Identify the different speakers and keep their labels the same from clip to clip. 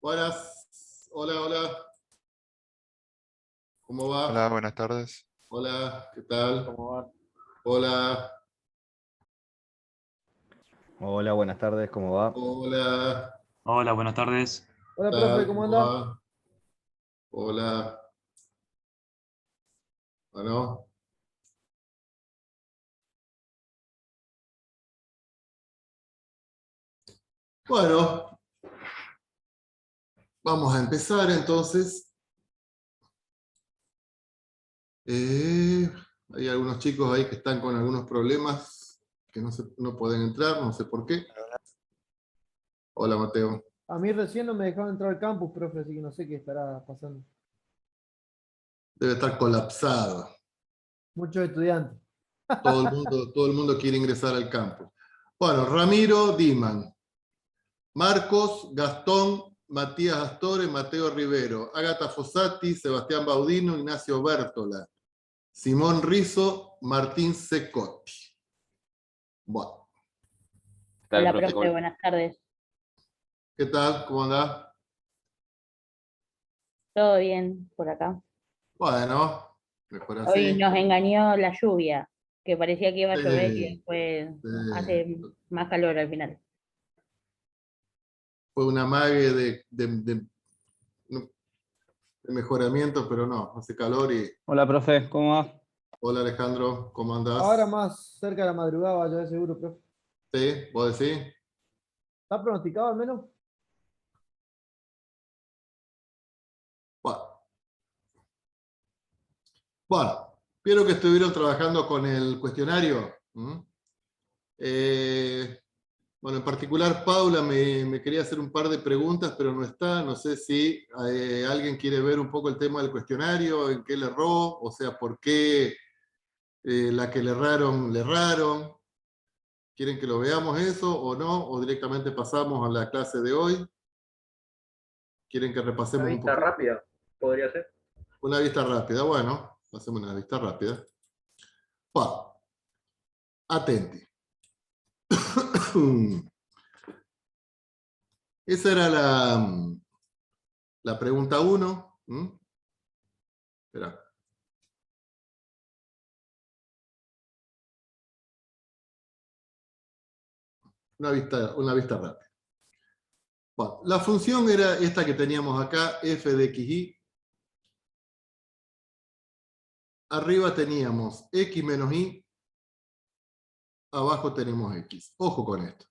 Speaker 1: Buenas, hola, hola, ¿cómo
Speaker 2: Hola,
Speaker 1: va?
Speaker 2: buenas tardes.
Speaker 1: Hola, ¿qué tal?
Speaker 3: ¿Cómo va?
Speaker 1: Hola,
Speaker 3: Hola, buenas tardes, ¿cómo va?
Speaker 1: hola,
Speaker 4: Hola, buenas tardes.
Speaker 1: ¿qué
Speaker 5: Hola, profe,
Speaker 1: tal?
Speaker 5: ¿cómo
Speaker 1: ¿Cómo
Speaker 5: anda?
Speaker 1: va? Hola, bueno, bueno, vamos a empezar entonces. Eh, Hay algunos chicos ahí que están con algunos problemas que no pueden entrar, no sé por qué. Hola, Mateo.
Speaker 5: A mí recién no me dejaron entrar al campus, profe, así que no sé qué estará pasando.
Speaker 1: Debe estar colapsado.
Speaker 5: Muchos estudiantes.
Speaker 1: Todo el mundo quiere ingresar al campo. Bueno, Ramiro Diman. Marcos, Gastón, Matías Astore, Mateo Rivero, Ágata Fossati, Sebastián Baudino, Ignacio Bértola, Simón Rizo, Martín Secotti. Bueno,
Speaker 6: Hola, profe, buenas tardes.
Speaker 1: ¿qué tal? ¿Cómo andás?
Speaker 6: ¿Todo bien por acá?
Speaker 1: Bueno, mejor
Speaker 6: Hoy
Speaker 1: así.
Speaker 6: nos engañó la lluvia, que parecía que iba a llover y
Speaker 1: Sí,
Speaker 6: después
Speaker 1: sí.
Speaker 6: hace más calor al final.
Speaker 1: Fue una mague de mejoramiento, pero no, hace calor y...
Speaker 3: Hola, profe, ¿cómo va?
Speaker 1: Hola Alejandro, ¿cómo
Speaker 5: Ahora
Speaker 1: andás?
Speaker 5: más cerca de la madrugada, vaya de seguro, profe.
Speaker 1: Sí, ¿vos decís?
Speaker 5: ¿Está pronosticado al menos?
Speaker 1: Bueno, bueno, vieron que estuvieron trabajando con el cuestionario. Eh, bueno, en particular Paula me quería hacer un par de preguntas, pero no está. No sé si alguien quiere ver un poco el tema del cuestionario, en qué le erró, o sea, por qué la que le erraron, le erraron. ¿Quieren que lo veamos eso o no? ¿O directamente pasamos a la clase de hoy? ¿Quieren que
Speaker 7: Una
Speaker 1: repasemos un
Speaker 7: vista
Speaker 1: poquito?
Speaker 7: rápida, podría ser.
Speaker 1: Una vista rápida. Bueno, hacemos una vista rápida. Bueno, atenti. Esa era la pregunta 1. Espera. Una vista rápida. Bueno, la función era esta que teníamos acá, f de xy. Arriba teníamos x menos y, abajo tenemos x. Ojo con esto.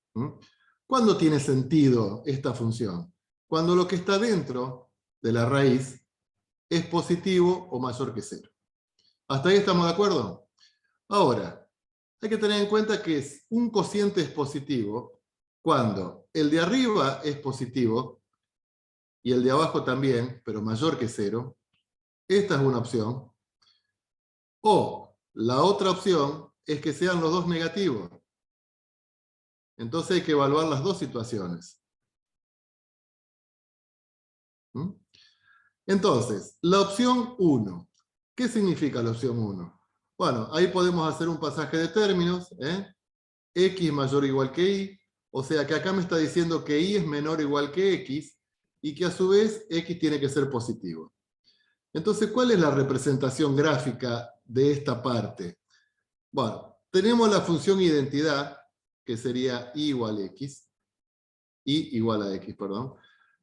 Speaker 1: ¿Cuándo tiene sentido esta función? Cuando lo que está dentro de la raíz es positivo o mayor que 0. ¿Hasta ahí estamos de acuerdo? Ahora, hay que tener en cuenta que un cociente es positivo cuando el de arriba es positivo y el de abajo también, pero mayor que 0. Esta es una opción. O la otra opción es que sean los dos negativos. Entonces hay que evaluar las dos situaciones. Entonces, la opción 1. ¿Qué significa la opción 1? Bueno, ahí podemos hacer un pasaje de términos. X mayor o igual que y. O sea que acá me está diciendo que y es menor o igual que x y que a su vez x tiene que ser positivo. Entonces, ¿cuál es la representación gráfica de esta parte? Bueno, tenemos la función identidad, que sería y igual a x, y igual a x, perdón.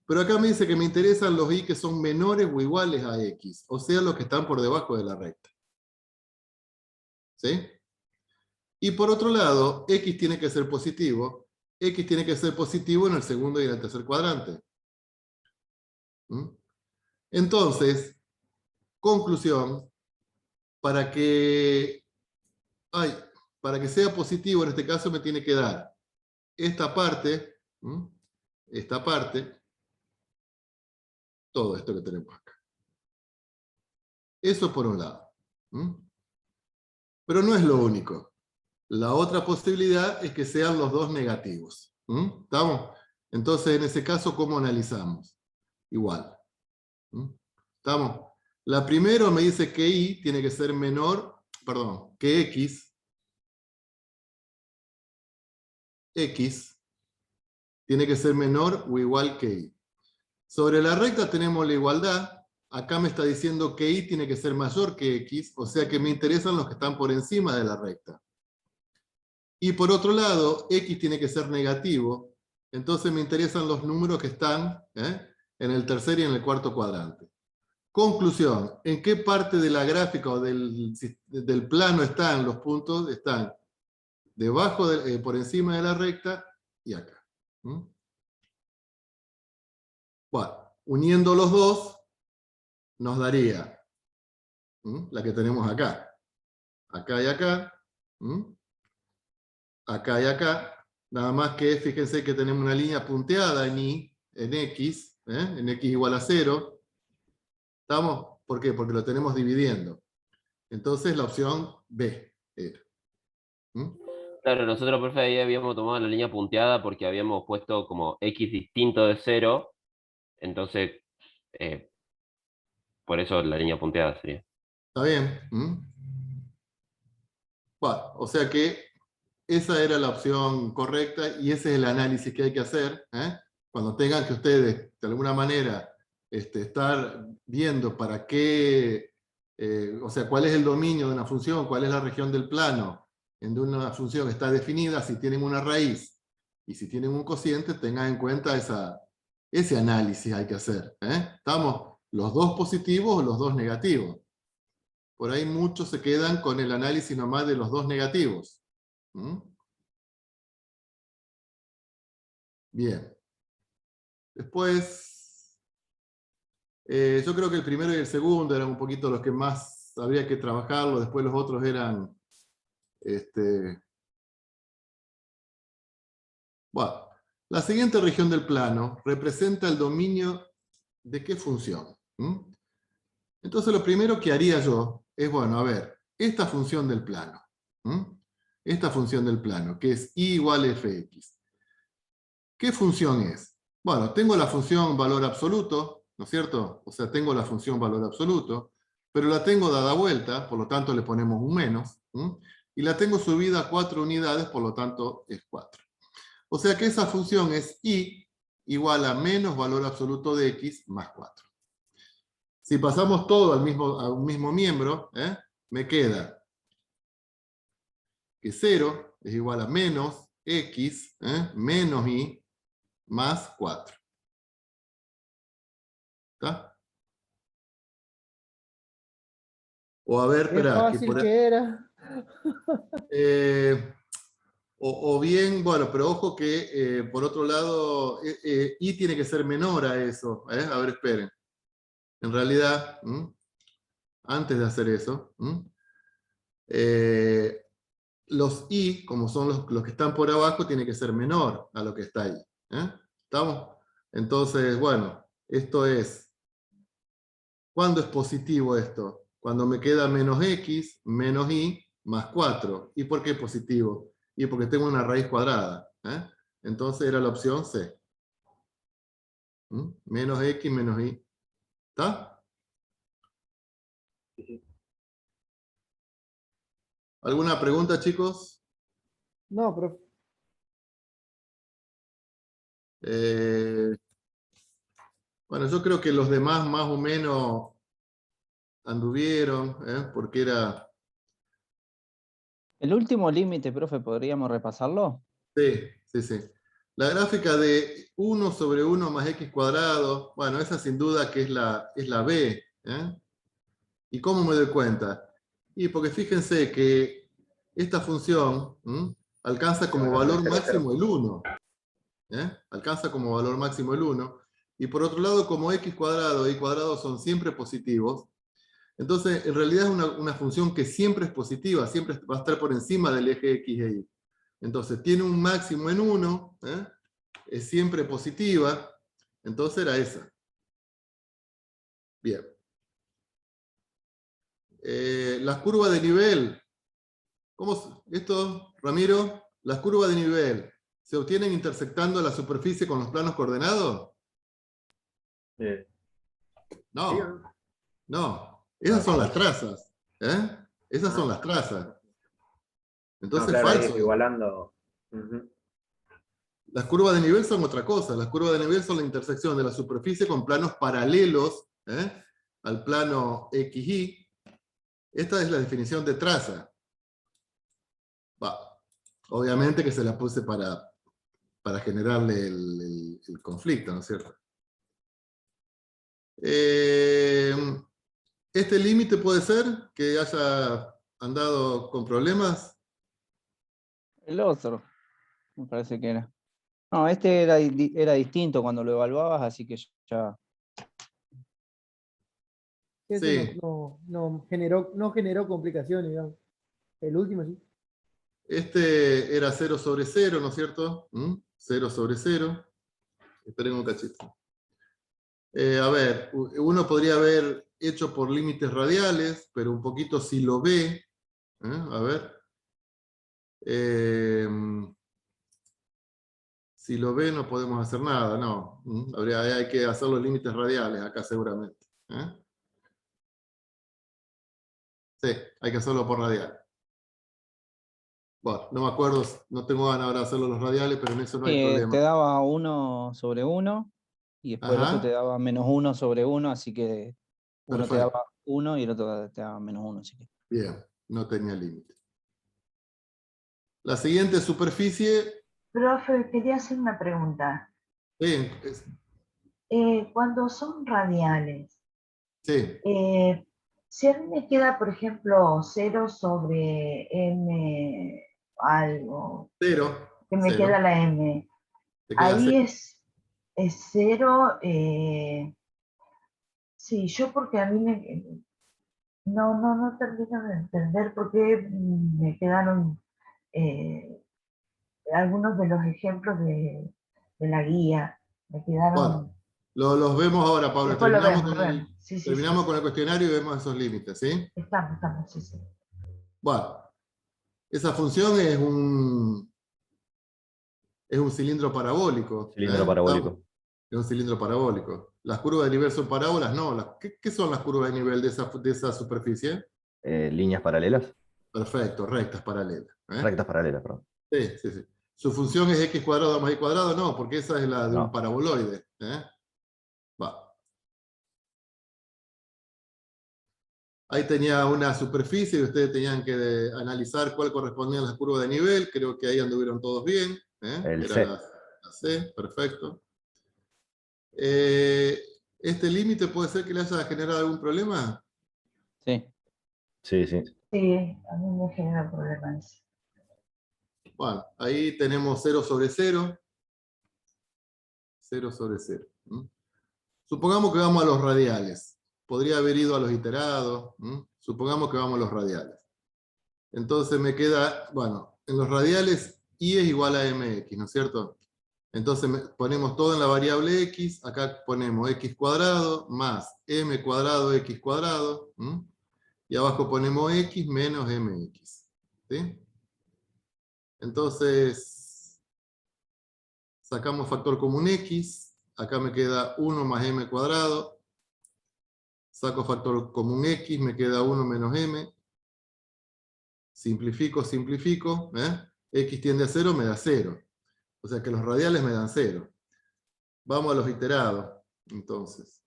Speaker 1: Pero acá me dice que me interesan los y que son menores o iguales a x, o sea, los que están por debajo de la recta. ¿Sí? Y por otro lado, x tiene que ser positivo. X tiene que ser positivo en el segundo y en el tercer cuadrante. Entonces, conclusión, para que, para que sea positivo en este caso me tiene que dar esta parte, todo esto que tenemos acá. Eso por un lado. Pero no es lo único. La otra posibilidad es que sean los dos negativos. ¿Estamos? Entonces, en ese caso, ¿cómo analizamos? Igual. ¿Estamos? La primera me dice que y tiene que ser menor, perdón, que x tiene que ser menor o igual que y. Sobre la recta tenemos la igualdad. Acá me está diciendo que y tiene que ser mayor que x, o sea que me interesan los que están por encima de la recta. Y por otro lado, x tiene que ser negativo, entonces me interesan los números que están en el tercer y en el cuarto cuadrante. Conclusión, ¿en qué parte de la gráfica o del plano están los puntos? Están debajo, por encima de la recta y acá. Bueno, uniendo los dos, nos daría la que tenemos acá. Acá y acá. Acá y acá. Nada más que fíjense que tenemos una línea punteada en y, en x igual a 0. ¿Estamos? ¿Por qué? Porque lo tenemos dividiendo. Entonces la opción B era.
Speaker 2: Claro, nosotros, profe, ahí habíamos tomado la línea punteada porque habíamos puesto como x distinto de 0. Entonces, por eso la línea punteada sería.
Speaker 1: ¿Está bien? Bueno, o sea que esa era la opción correcta y ese es el análisis que hay que hacer. Cuando tengan que ustedes, de alguna manera, estar viendo para qué, o sea, cuál es el dominio de una función, cuál es la región del plano, en donde una función está definida, si tienen una raíz y si tienen un cociente, tengan en cuenta ese análisis hay que hacer. ¿Estamos los dos positivos o los dos negativos? Por ahí muchos se quedan con el análisis nomás de los dos negativos. Bien. Después, yo creo que el primero y el segundo eran un poquito los que más había que trabajarlo, después los otros eran, bueno, la siguiente región del plano representa el dominio de qué función. Entonces lo primero que haría yo es, bueno, a ver, esta función del plano. Esta función del plano, que es y igual a fx. ¿Qué función es? Bueno, tengo la función valor absoluto, ¿no es cierto? O sea, tengo la función valor absoluto, pero la tengo dada vuelta, por lo tanto le ponemos un menos, y la tengo subida a 4 unidades, por lo tanto es 4. O sea que esa función es y igual a menos valor absoluto de x más 4. Si pasamos todo a un mismo miembro, me queda que 0 es igual a menos x menos y más 4. ¿Está? O a ver,
Speaker 5: Qué
Speaker 1: espera.
Speaker 5: fácil que era.
Speaker 1: O bien, bueno, pero ojo que por otro lado, y tiene que ser menor a eso. A ver, esperen. En realidad, antes de hacer eso, los i, como son los que están por abajo, tiene que ser menor a lo que está ahí. ¿Estamos? Entonces, bueno, esto es, ¿cuándo es positivo esto? Cuando me queda menos x, menos y, más 4. ¿Y por qué positivo? Y porque tengo una raíz cuadrada. Entonces era la opción C. Menos x, menos y. ¿Está? ¿Alguna pregunta, chicos?
Speaker 5: No, profe.
Speaker 1: Bueno, yo creo que los demás más o menos anduvieron, porque era...
Speaker 3: El último límite, profe, ¿podríamos repasarlo?
Speaker 1: Sí, sí, sí. La gráfica de 1 sobre 1 más x cuadrado, bueno, esa sin duda que es la B. ¿Y cómo me doy cuenta? Y porque fíjense que esta función alcanza como valor máximo el 1. Alcanza como valor máximo el 1. Y por otro lado, como x cuadrado y y cuadrado son siempre positivos, entonces en realidad es una función que siempre es positiva, siempre va a estar por encima del eje x e y. Entonces tiene un máximo en 1, es siempre positiva, entonces era esa. Bien. Las curvas de nivel, ¿cómo esto, Ramiro? Las curvas de nivel, ¿se obtienen intersectando la superficie con los planos coordenados? No, no, esas son las trazas. Esas son las trazas. Entonces
Speaker 4: no, claro,
Speaker 1: falso.
Speaker 4: igualando.
Speaker 1: Las curvas de nivel son otra cosa. Las curvas de nivel son la intersección de la superficie con planos paralelos al plano XY. Esta es la definición de traza. Obviamente que se la puse para generarle el conflicto, ¿no es cierto? Este límite puede ser que haya andado con problemas.
Speaker 3: El otro, me parece que era. No, este era distinto cuando lo evaluabas, así que ya.
Speaker 5: Ese
Speaker 1: Sí.
Speaker 5: no generó complicaciones, digamos. El último sí.
Speaker 1: Este era 0 sobre 0, ¿no es cierto? 0 sobre 0. Esperen un cachito. A ver, uno podría haber hecho por límites radiales, pero un poquito si lo ve. A ver. Si lo ve no podemos hacer nada, no. Hay que hacer los límites radiales acá seguramente. Sí, hay que hacerlo por radial. Bueno, no me acuerdo, no tengo ganas ahora de hacerlo los radiales, pero en eso no hay problema.
Speaker 3: Te daba 1 sobre 1 y después el otro te
Speaker 1: Ajá,
Speaker 3: daba -1 sobre 1, así que uno te
Speaker 1: perfecto.
Speaker 3: daba 1 y el otro te daba -1. Así que.
Speaker 1: Bien, no tenía límite. La siguiente superficie,
Speaker 4: Profe, quería hacer una pregunta.
Speaker 1: sí,
Speaker 4: Cuando son radiales,
Speaker 1: sí,
Speaker 4: si a mí me queda, por ejemplo, 0 sobre m algo,
Speaker 1: cero,
Speaker 4: que me
Speaker 1: cero,
Speaker 4: queda la m,
Speaker 1: te queda
Speaker 4: ahí
Speaker 1: cero.
Speaker 4: es 0. Sí, yo porque a mí no termino de entender por qué me quedaron eh, algunos de los ejemplos de la guía. Me
Speaker 1: Bueno,
Speaker 4: quedaron.
Speaker 1: los vemos ahora, Paula.
Speaker 4: Después lo vemos, lo vemos. Sí, sí, sí.
Speaker 1: Terminamos con el cuestionario y vemos esos límites, ¿sí?
Speaker 4: Estamos, sí, sí.
Speaker 1: Bueno, esa función es un cilindro parabólico.
Speaker 7: Cilindro parabólico.
Speaker 1: Es un cilindro parabólico. ¿Las curvas de nivel son parábolas? No. ¿Qué son las curvas de nivel de esa superficie?
Speaker 7: Líneas paralelas.
Speaker 1: Perfecto, rectas paralelas.
Speaker 7: Rectas paralelas, perdón.
Speaker 1: Sí, sí, sí. ¿Su función es x cuadrado más y cuadrado? No, porque esa es la de un
Speaker 7: No.
Speaker 1: paraboloide. Va. Ahí tenía una superficie y ustedes tenían que analizar cuál correspondía a las curvas de nivel. Creo que ahí anduvieron todos bien.
Speaker 7: El
Speaker 1: Era
Speaker 7: C.
Speaker 1: la C, perfecto. ¿Este límite puede ser que le haya generado algún problema?
Speaker 3: Sí.
Speaker 7: Sí, sí.
Speaker 4: Sí, a mí me genera problemas.
Speaker 1: Bueno, ahí tenemos 0 sobre 0. 0 sobre 0. Supongamos que vamos a los radiales. Podría haber ido a los iterados. Supongamos que vamos a los radiales. Entonces me queda, bueno, en los radiales y es igual a mx, ¿no es cierto? Entonces ponemos todo en la variable x. Acá ponemos x cuadrado más m cuadrado x cuadrado. Y abajo ponemos x menos mx. ¿Sí? Entonces, sacamos factor común x. Acá me queda 1 más m cuadrado. Saco factor común x, me queda 1 menos m. Simplifico. X tiende a 0, me da 0. O sea que los radiales me dan 0. Vamos a los iterados. Entonces,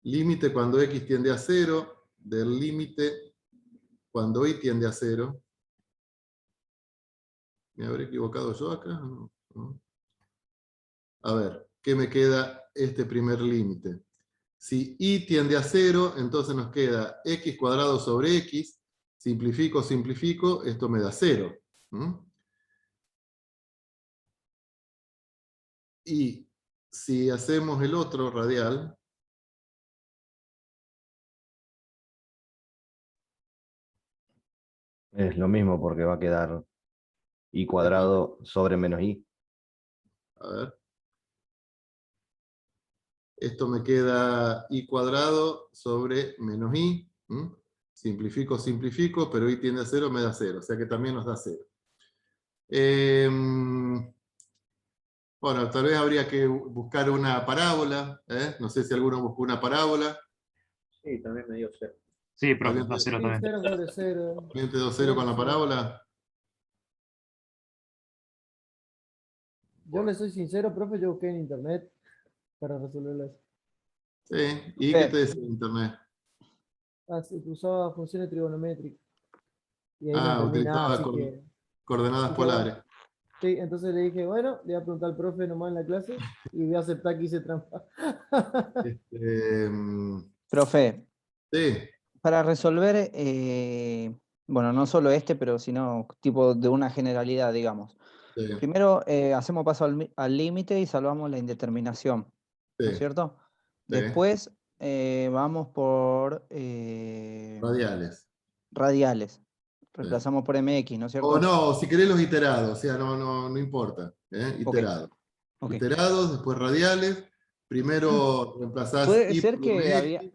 Speaker 1: límite cuando x tiende a 0, del límite cuando y tiende a 0. ¿Me habré equivocado yo acá? No. A ver, ¿qué me queda este primer límite? Si y tiende a 0, entonces nos queda x cuadrado sobre x. Simplifico, esto me da 0. Y si hacemos el otro radial,
Speaker 7: Es lo mismo porque va a quedar y cuadrado sobre menos i.
Speaker 1: a ver, esto me queda y cuadrado sobre menos i. Simplifico, pero y tiende a 0, me da 0. O sea que también nos da 0. Bueno, tal vez habría que buscar una parábola. No sé si alguno buscó una parábola.
Speaker 5: Sí, también me dio 0.
Speaker 8: Sí, profe,
Speaker 1: ¿Alguien
Speaker 8: da 0
Speaker 5: Sí,
Speaker 8: también.
Speaker 5: 0 sobre 0.
Speaker 1: te dio 0 con la parábola?
Speaker 5: Yo le soy sincero, profe, yo busqué en internet para resolverlo eso.
Speaker 1: Sí, ¿y qué te decía internet?
Speaker 5: Usaba funciones trigonométricas. Y ahí no
Speaker 1: Ah,
Speaker 5: entendí nada,
Speaker 1: utilizaba
Speaker 5: así que
Speaker 1: coordenadas
Speaker 5: dije, bueno,
Speaker 1: polares.
Speaker 5: sí, entonces le dije, bueno, le voy a preguntar al profe nomás en la clase y voy a aceptar que hice trampa.
Speaker 1: Este,
Speaker 3: Profe,
Speaker 1: sí,
Speaker 3: para resolver, bueno, no solo este, pero sino tipo de una generalidad, digamos.
Speaker 1: sí,
Speaker 3: Primero hacemos paso al límite y salvamos la indeterminación, ¿no es
Speaker 1: sí,
Speaker 3: cierto?
Speaker 1: sí.
Speaker 3: Después vamos por
Speaker 1: Radiales.
Speaker 3: radiales.
Speaker 1: Sí.
Speaker 3: Reemplazamos por MX, ¿no es
Speaker 1: O
Speaker 3: cierto?
Speaker 1: no, si querés los iterados, o sea, no importa.
Speaker 3: Ok,
Speaker 1: Iterados.
Speaker 3: ok.
Speaker 1: Iterados, después radiales. Primero reemplazás
Speaker 3: Puede
Speaker 1: y
Speaker 3: ser
Speaker 1: por
Speaker 3: que había...
Speaker 1: MX,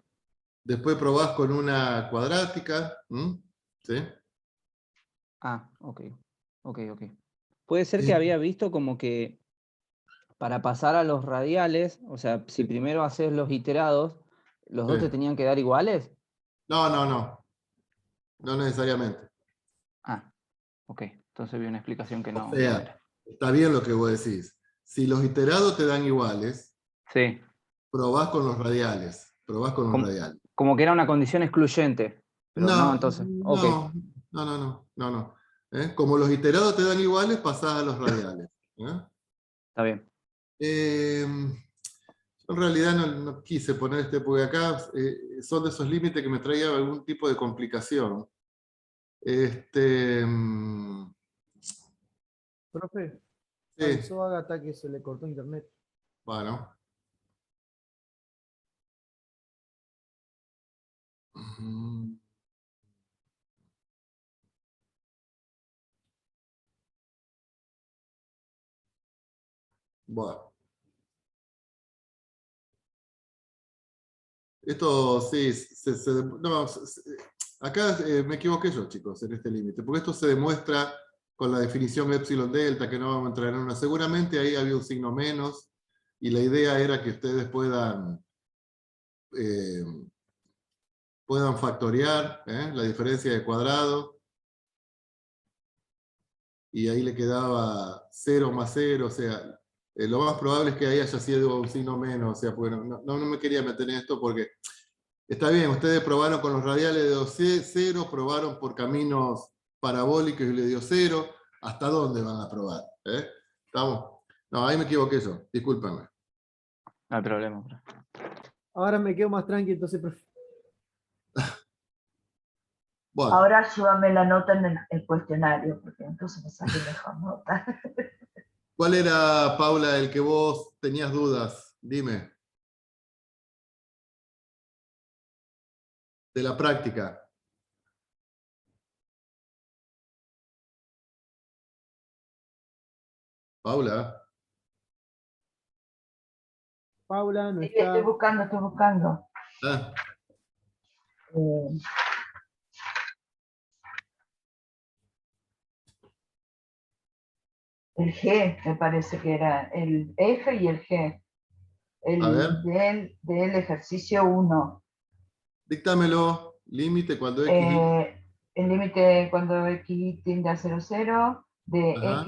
Speaker 1: después probás con una cuadrática. ¿Sí?
Speaker 3: Ah, ok, ok. Puede ser que
Speaker 1: Sí,
Speaker 3: había visto como que para pasar a los radiales, o sea, si
Speaker 1: sí,
Speaker 3: primero haces los iterados, ¿los
Speaker 1: sí.
Speaker 3: dos te tenían que dar iguales?
Speaker 1: No necesariamente.
Speaker 3: Ah, ok. Entonces vi una explicación que
Speaker 1: O
Speaker 3: no
Speaker 1: sea,
Speaker 3: era.
Speaker 1: está bien lo que vos decís. Si los iterados te dan iguales,
Speaker 3: Sí.
Speaker 1: probás con los radiales. Probás con los
Speaker 3: Como,
Speaker 1: radiales.
Speaker 3: como que era una condición excluyente. Pero no,
Speaker 1: No,
Speaker 3: entonces. Ok,
Speaker 1: no. Como los iterados te dan iguales, pasás a los radiales. ¿Eh?
Speaker 3: está bien.
Speaker 1: Yo en realidad no quise poner porque acá son de esos límites que me traía algún tipo de complicación. Este,
Speaker 5: Profe,
Speaker 1: sí,
Speaker 5: avisó a Agatha que se le cortó internet.
Speaker 1: bueno. Ujú. Bueno. Esto sí, acá me equivoqué yo, chicos, en este límite, porque esto se demuestra con la definición epsilon delta, que no vamos a entrar en una. Seguramente ahí había un signo menos, y la idea era que ustedes eh, puedan factorear la diferencia de cuadrado, y ahí le quedaba 0 más 0, o sea, lo más probable es que ahí haya sido un signo menos, o sea, pues no me quería meter en esto porque está bien, ustedes probaron con los radiales de 0, probaron por caminos parabólicos y le dio 0. ¿Hasta dónde van a probar? ¿Estamos? No, ahí me equivoqué yo, discúlpenme.
Speaker 3: No hay problema.
Speaker 5: Ahora me quedo más tranquilo, entonces, profe.
Speaker 1: Bueno,
Speaker 4: Ahora súbame la nota en el cuestionario, porque entonces me sale mejor nota.
Speaker 1: ¿cuál era, Paula, el que vos tenías dudas? Dime. De la práctica. Paula.
Speaker 5: Paula no
Speaker 4: Sí, estoy
Speaker 5: está.
Speaker 4: buscando.
Speaker 1: Ah,
Speaker 4: Eh, el G, me parece que era el F y el G.
Speaker 1: a ver,
Speaker 4: Del ejercicio 1.
Speaker 1: díctamelo. Límite cuando x.
Speaker 4: El límite cuando x tiende a 0, 0, de
Speaker 1: Ajá.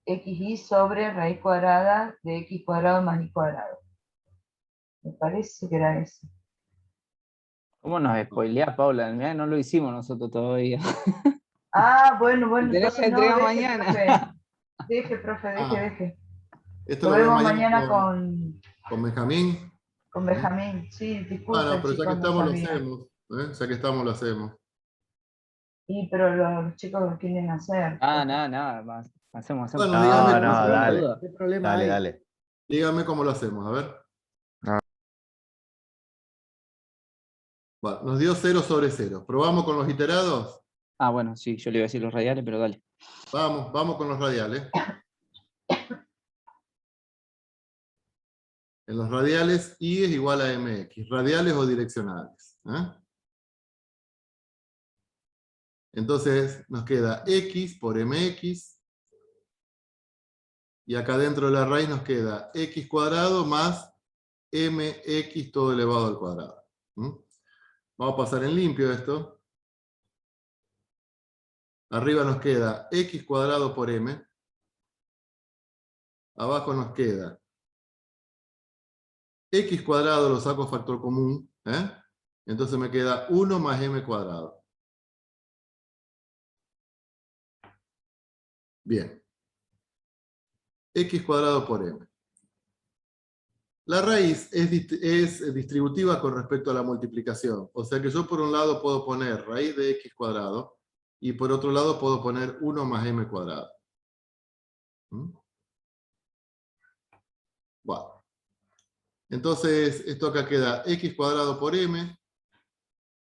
Speaker 4: xy sobre raíz cuadrada de x cuadrado más y cuadrado. Me parece que era eso.
Speaker 3: ¿Cómo nos spoileás, Paula? Mirá, no lo hicimos nosotros todavía.
Speaker 4: Ah, bueno,
Speaker 3: Tenemos que
Speaker 4: entonces no,
Speaker 3: entregar
Speaker 4: deje,
Speaker 3: mañana.
Speaker 4: profe. Deje,
Speaker 1: Ah,
Speaker 4: deje.
Speaker 1: esto
Speaker 4: Lo
Speaker 1: lo vemos
Speaker 4: vemos
Speaker 1: mañana
Speaker 4: mañana
Speaker 1: con Benjamín.
Speaker 4: con Benjamín. Sí,
Speaker 1: Bueno,
Speaker 4: disculpen,
Speaker 1: pero ya que
Speaker 4: chicos, no
Speaker 1: estamos lo
Speaker 4: sabía.
Speaker 1: hacemos. Ya que estamos lo hacemos.
Speaker 4: Pero los chicos lo quieren hacer.
Speaker 3: Ah, nada, más. Hacemos.
Speaker 1: Bueno, dígame
Speaker 7: No,
Speaker 1: cómo
Speaker 7: no,
Speaker 1: hacemos.
Speaker 3: ¿Alguna
Speaker 7: dale.
Speaker 3: duda?
Speaker 5: ¿Qué problema
Speaker 7: Dale,
Speaker 5: hay?
Speaker 7: dale.
Speaker 1: Dígame cómo lo hacemos, a ver. Bueno, nos dio 0 sobre 0. ¿Probamos con los iterados?
Speaker 3: Ah, bueno, sí, yo le iba a decir los radiales, pero dale.
Speaker 1: Vamos con los radiales. En los radiales, y es igual a mx. Radiales o direccionales. Entonces nos queda x por mx. Y acá dentro de la raíz nos queda x cuadrado más mx todo elevado al cuadrado. Vamos a pasar en limpio esto. Arriba nos queda x cuadrado por m. abajo nos queda x cuadrado, lo saco factor común, ¿eh? Entonces me queda 1 más m cuadrado. Bien. X cuadrado por m. La raíz es distributiva con respecto a la multiplicación. O sea que yo por un lado puedo poner raíz de x cuadrado y por otro lado puedo poner 1 más m cuadrado. ¿Mm? Bueno. Entonces, esto acá queda x cuadrado por m.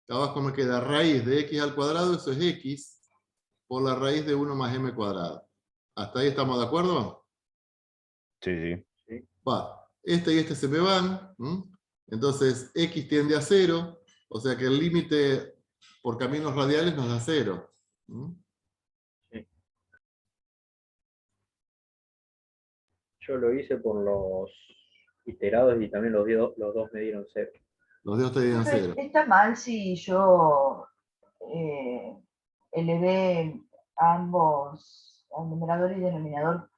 Speaker 1: Abajo me queda raíz de x al cuadrado, eso es x, por la raíz de 1 más m cuadrado. ¿Hasta ahí estamos de acuerdo?
Speaker 7: Sí.
Speaker 1: Va. Este y este se me van. Entonces, x tiende a 0. O sea que el límite por caminos radiales nos da 0.
Speaker 8: Yo lo hice por los iterados y también los dos me dieron 0.
Speaker 1: Los dos te dieron 0.
Speaker 4: Está mal si yo elevé ambos, al numerador y denominador,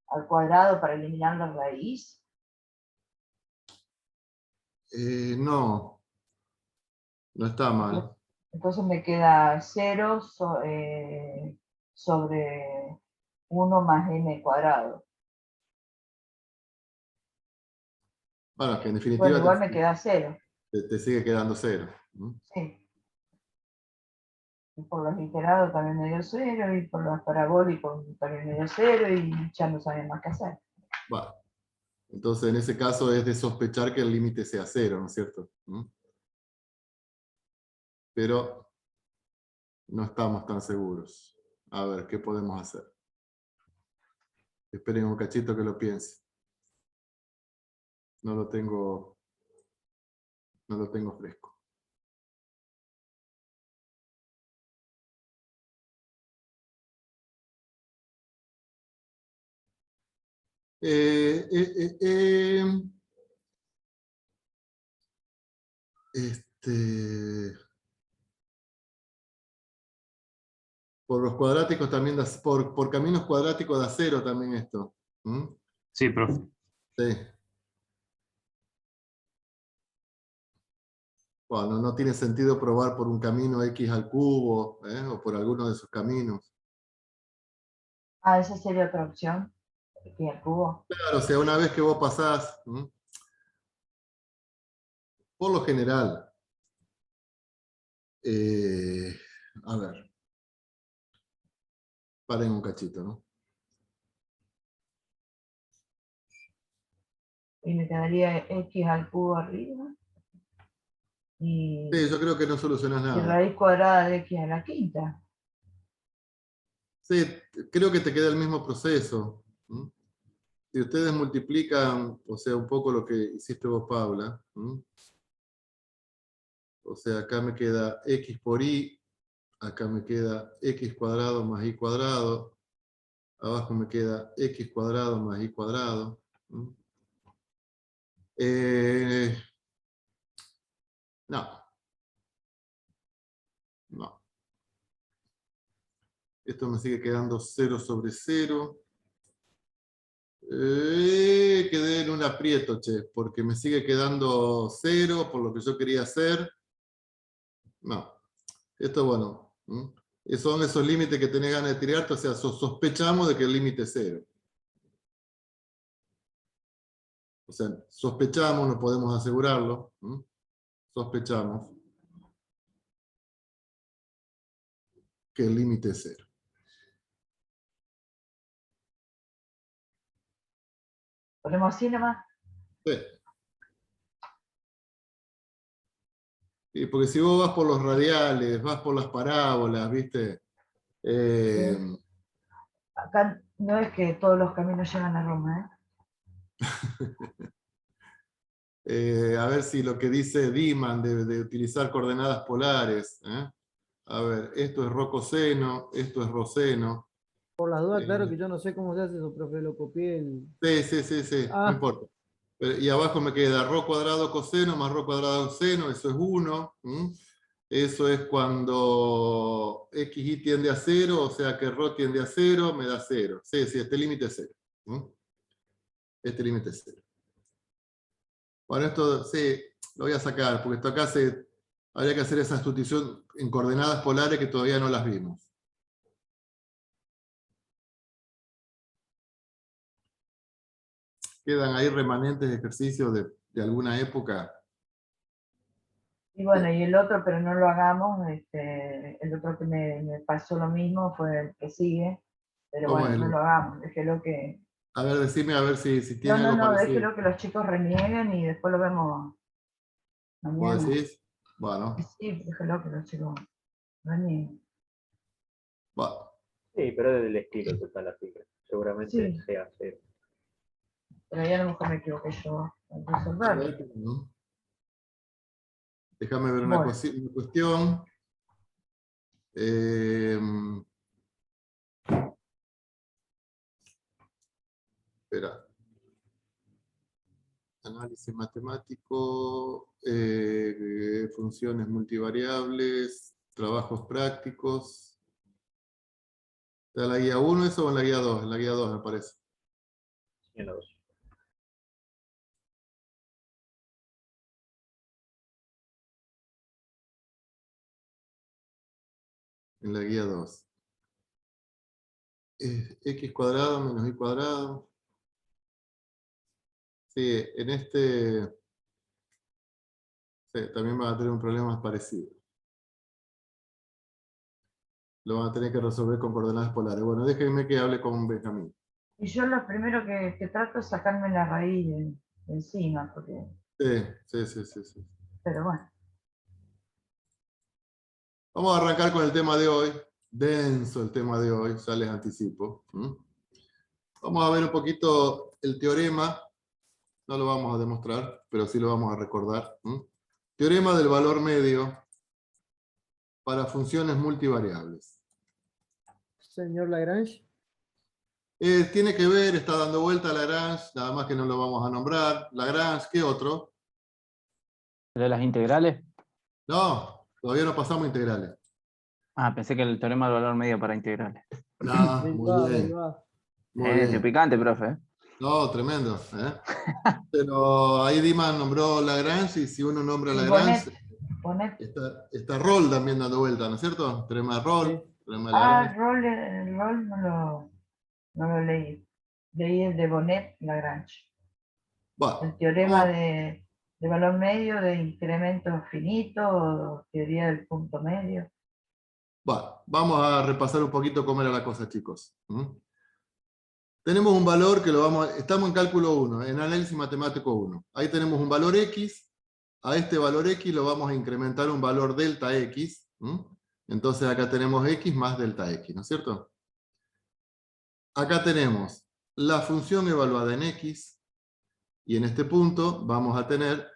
Speaker 4: al cuadrado para eliminar la raíz.
Speaker 1: No está mal.
Speaker 4: Entonces me queda 0 sobre 1 más m cuadrado.
Speaker 1: Bueno, que en definitiva
Speaker 4: Bueno, igual me queda 0.
Speaker 1: te sigue quedando 0.
Speaker 4: Sí. Y por los iterados también me dio 0, y por los parabólicos también me dio 0, y ya no saben más qué hacer.
Speaker 1: Bueno, entonces en ese caso es de sospechar que el límite sea 0, ¿no es cierto? Pero no estamos tan seguros. A ver, ¿qué podemos hacer? Esperen un cachito que lo piense. No lo tengo fresco. Por los cuadráticos también da, por caminos cuadráticos da 0 también esto.
Speaker 9: Sí, profe.
Speaker 1: Sí. Bueno, no tiene sentido probar por un camino x al cubo, o por alguno de esos caminos.
Speaker 4: Ah, esa sería otra opción. X al cubo.
Speaker 1: Claro, o sea, una vez que vos pasás, por lo general, a ver, paren un cachito, ¿no?
Speaker 4: Y me quedaría x al cubo arriba. Y
Speaker 1: Sí, yo creo que no solucionás nada.
Speaker 4: raíz cuadrada de x a la quinta.
Speaker 1: Sí, creo que te queda el mismo proceso. Si ustedes multiplican, o sea, un poco lo que hiciste vos, Paula. O sea, acá me queda x por y, acá me queda x cuadrado más y cuadrado, abajo me queda x cuadrado más y cuadrado. No. Esto me sigue quedando 0 sobre 0. Quedé en un aprieto, che, porque me sigue quedando 0 por lo que yo quería hacer. No. Esto, bueno, son esos límites que tenés ganas de tirarte, o sea, sospechamos de que el límite es 0. O sea, sospechamos, no podemos asegurarlo. Sospechamos que el límite es 0.
Speaker 4: ¿Ponemos así nomás?
Speaker 1: Sí. Sí, porque si vos vas por los radiales, vas por las parábolas, ¿viste?
Speaker 4: Acá no es que todos los caminos llegan a Roma,
Speaker 1: A ver si lo que dice Diemann de utilizar coordenadas polares. A ver, esto es rho-coseno, esto es rho-seno.
Speaker 5: Por las dudas, claro que yo no sé cómo se hace eso, profe, lo copié
Speaker 1: Sí, no importa. Y abajo me queda rho cuadrado coseno más rho cuadrado seno, eso es 1. Eso es cuando xy tiende a 0, o sea que rho tiende a 0, me da 0. Sí, este límite es 0. Este límite es 0. Bueno, esto sí, lo voy a sacar, porque esto acá habría que hacer esa sustitución en coordenadas polares que todavía no las vimos. Quedan ahí remanentes de ejercicios de alguna época.
Speaker 4: Y bueno, y el otro, pero no lo hagamos, el otro que me pasó lo mismo fue el que sigue, pero
Speaker 1: ¿Cómo
Speaker 4: bueno,
Speaker 1: es?
Speaker 4: no lo hagamos, déjelo que...
Speaker 1: A ver, decime a ver si tiene
Speaker 4: No,
Speaker 1: algo parecido.
Speaker 4: déjelo que los chicos renieguen y después lo vemos
Speaker 1: ¿Vos
Speaker 4: mañana.
Speaker 1: decís? Bueno.
Speaker 4: Sí, déjelo que los chicos renieguen.
Speaker 1: Bueno.
Speaker 8: Sí, pero es del estilo total, así que seguramente
Speaker 4: Sí.
Speaker 8: sea 0.
Speaker 4: Pero ahí a lo mejor me equivoqué yo al
Speaker 1: A
Speaker 4: resolver.
Speaker 1: ver, ¿no? Déjame ver una
Speaker 4: Bueno.
Speaker 1: cuestión. Espera. Análisis matemático, funciones multivariables, trabajos prácticos. ¿Está en la guía 1 eso o en la guía 2? En la guía 2 me parece.
Speaker 8: En la 2.
Speaker 1: En la guía 2. X cuadrado menos Y cuadrado. Sí, en este sí, también van a tener un problema parecido. Lo van a tener que resolver con coordenadas polares. Bueno, déjenme que hable con Benjamín.
Speaker 4: Y yo lo primero que trato es sacarme la raíz de encima, porque...
Speaker 1: Sí.
Speaker 4: Pero bueno.
Speaker 1: Vamos a arrancar con el tema de hoy. Denso el tema de hoy, ya les anticipo. Vamos a ver un poquito el teorema. No lo vamos a demostrar, pero sí lo vamos a recordar. Teorema del valor medio para funciones multivariables.
Speaker 5: Señor Lagrange.
Speaker 1: Tiene que ver, está dando vuelta a Lagrange, nada más que no lo vamos a nombrar. Lagrange, ¿qué otro?
Speaker 3: ¿De las integrales?
Speaker 1: No, todavía no pasamos a integrales.
Speaker 3: Ah, pensé que el teorema del valor medio para integrales.
Speaker 1: No,
Speaker 5: Ahí
Speaker 1: muy
Speaker 5: va,
Speaker 1: bien.
Speaker 5: ahí va.
Speaker 1: Muy bien.
Speaker 3: Qué picante, profe.
Speaker 1: No, tremendo. Pero ahí Dimas nombró Lagrange, y si uno nombra
Speaker 4: Y
Speaker 1: Lagrange,
Speaker 4: Bonet.
Speaker 1: está Roll también dando vuelta, ¿no es cierto? Teorema de Roll,
Speaker 5: Sí.
Speaker 1: teorema de Lagrange.
Speaker 4: El rol no lo leí. Leí el de Bonet Lagrange.
Speaker 1: Bueno,
Speaker 4: El teorema
Speaker 1: vamos-
Speaker 4: de valor medio, de incremento finito, o teoría del punto medio.
Speaker 1: Bueno, vamos a repasar un poquito cómo era la cosa, chicos. Tenemos un valor que estamos en cálculo 1, en análisis matemático 1. Ahí tenemos un valor X, a este valor X lo vamos a incrementar un valor delta X. Entonces acá tenemos X más delta X, ¿no es cierto? Acá tenemos la función evaluada en X, y en este punto vamos a tener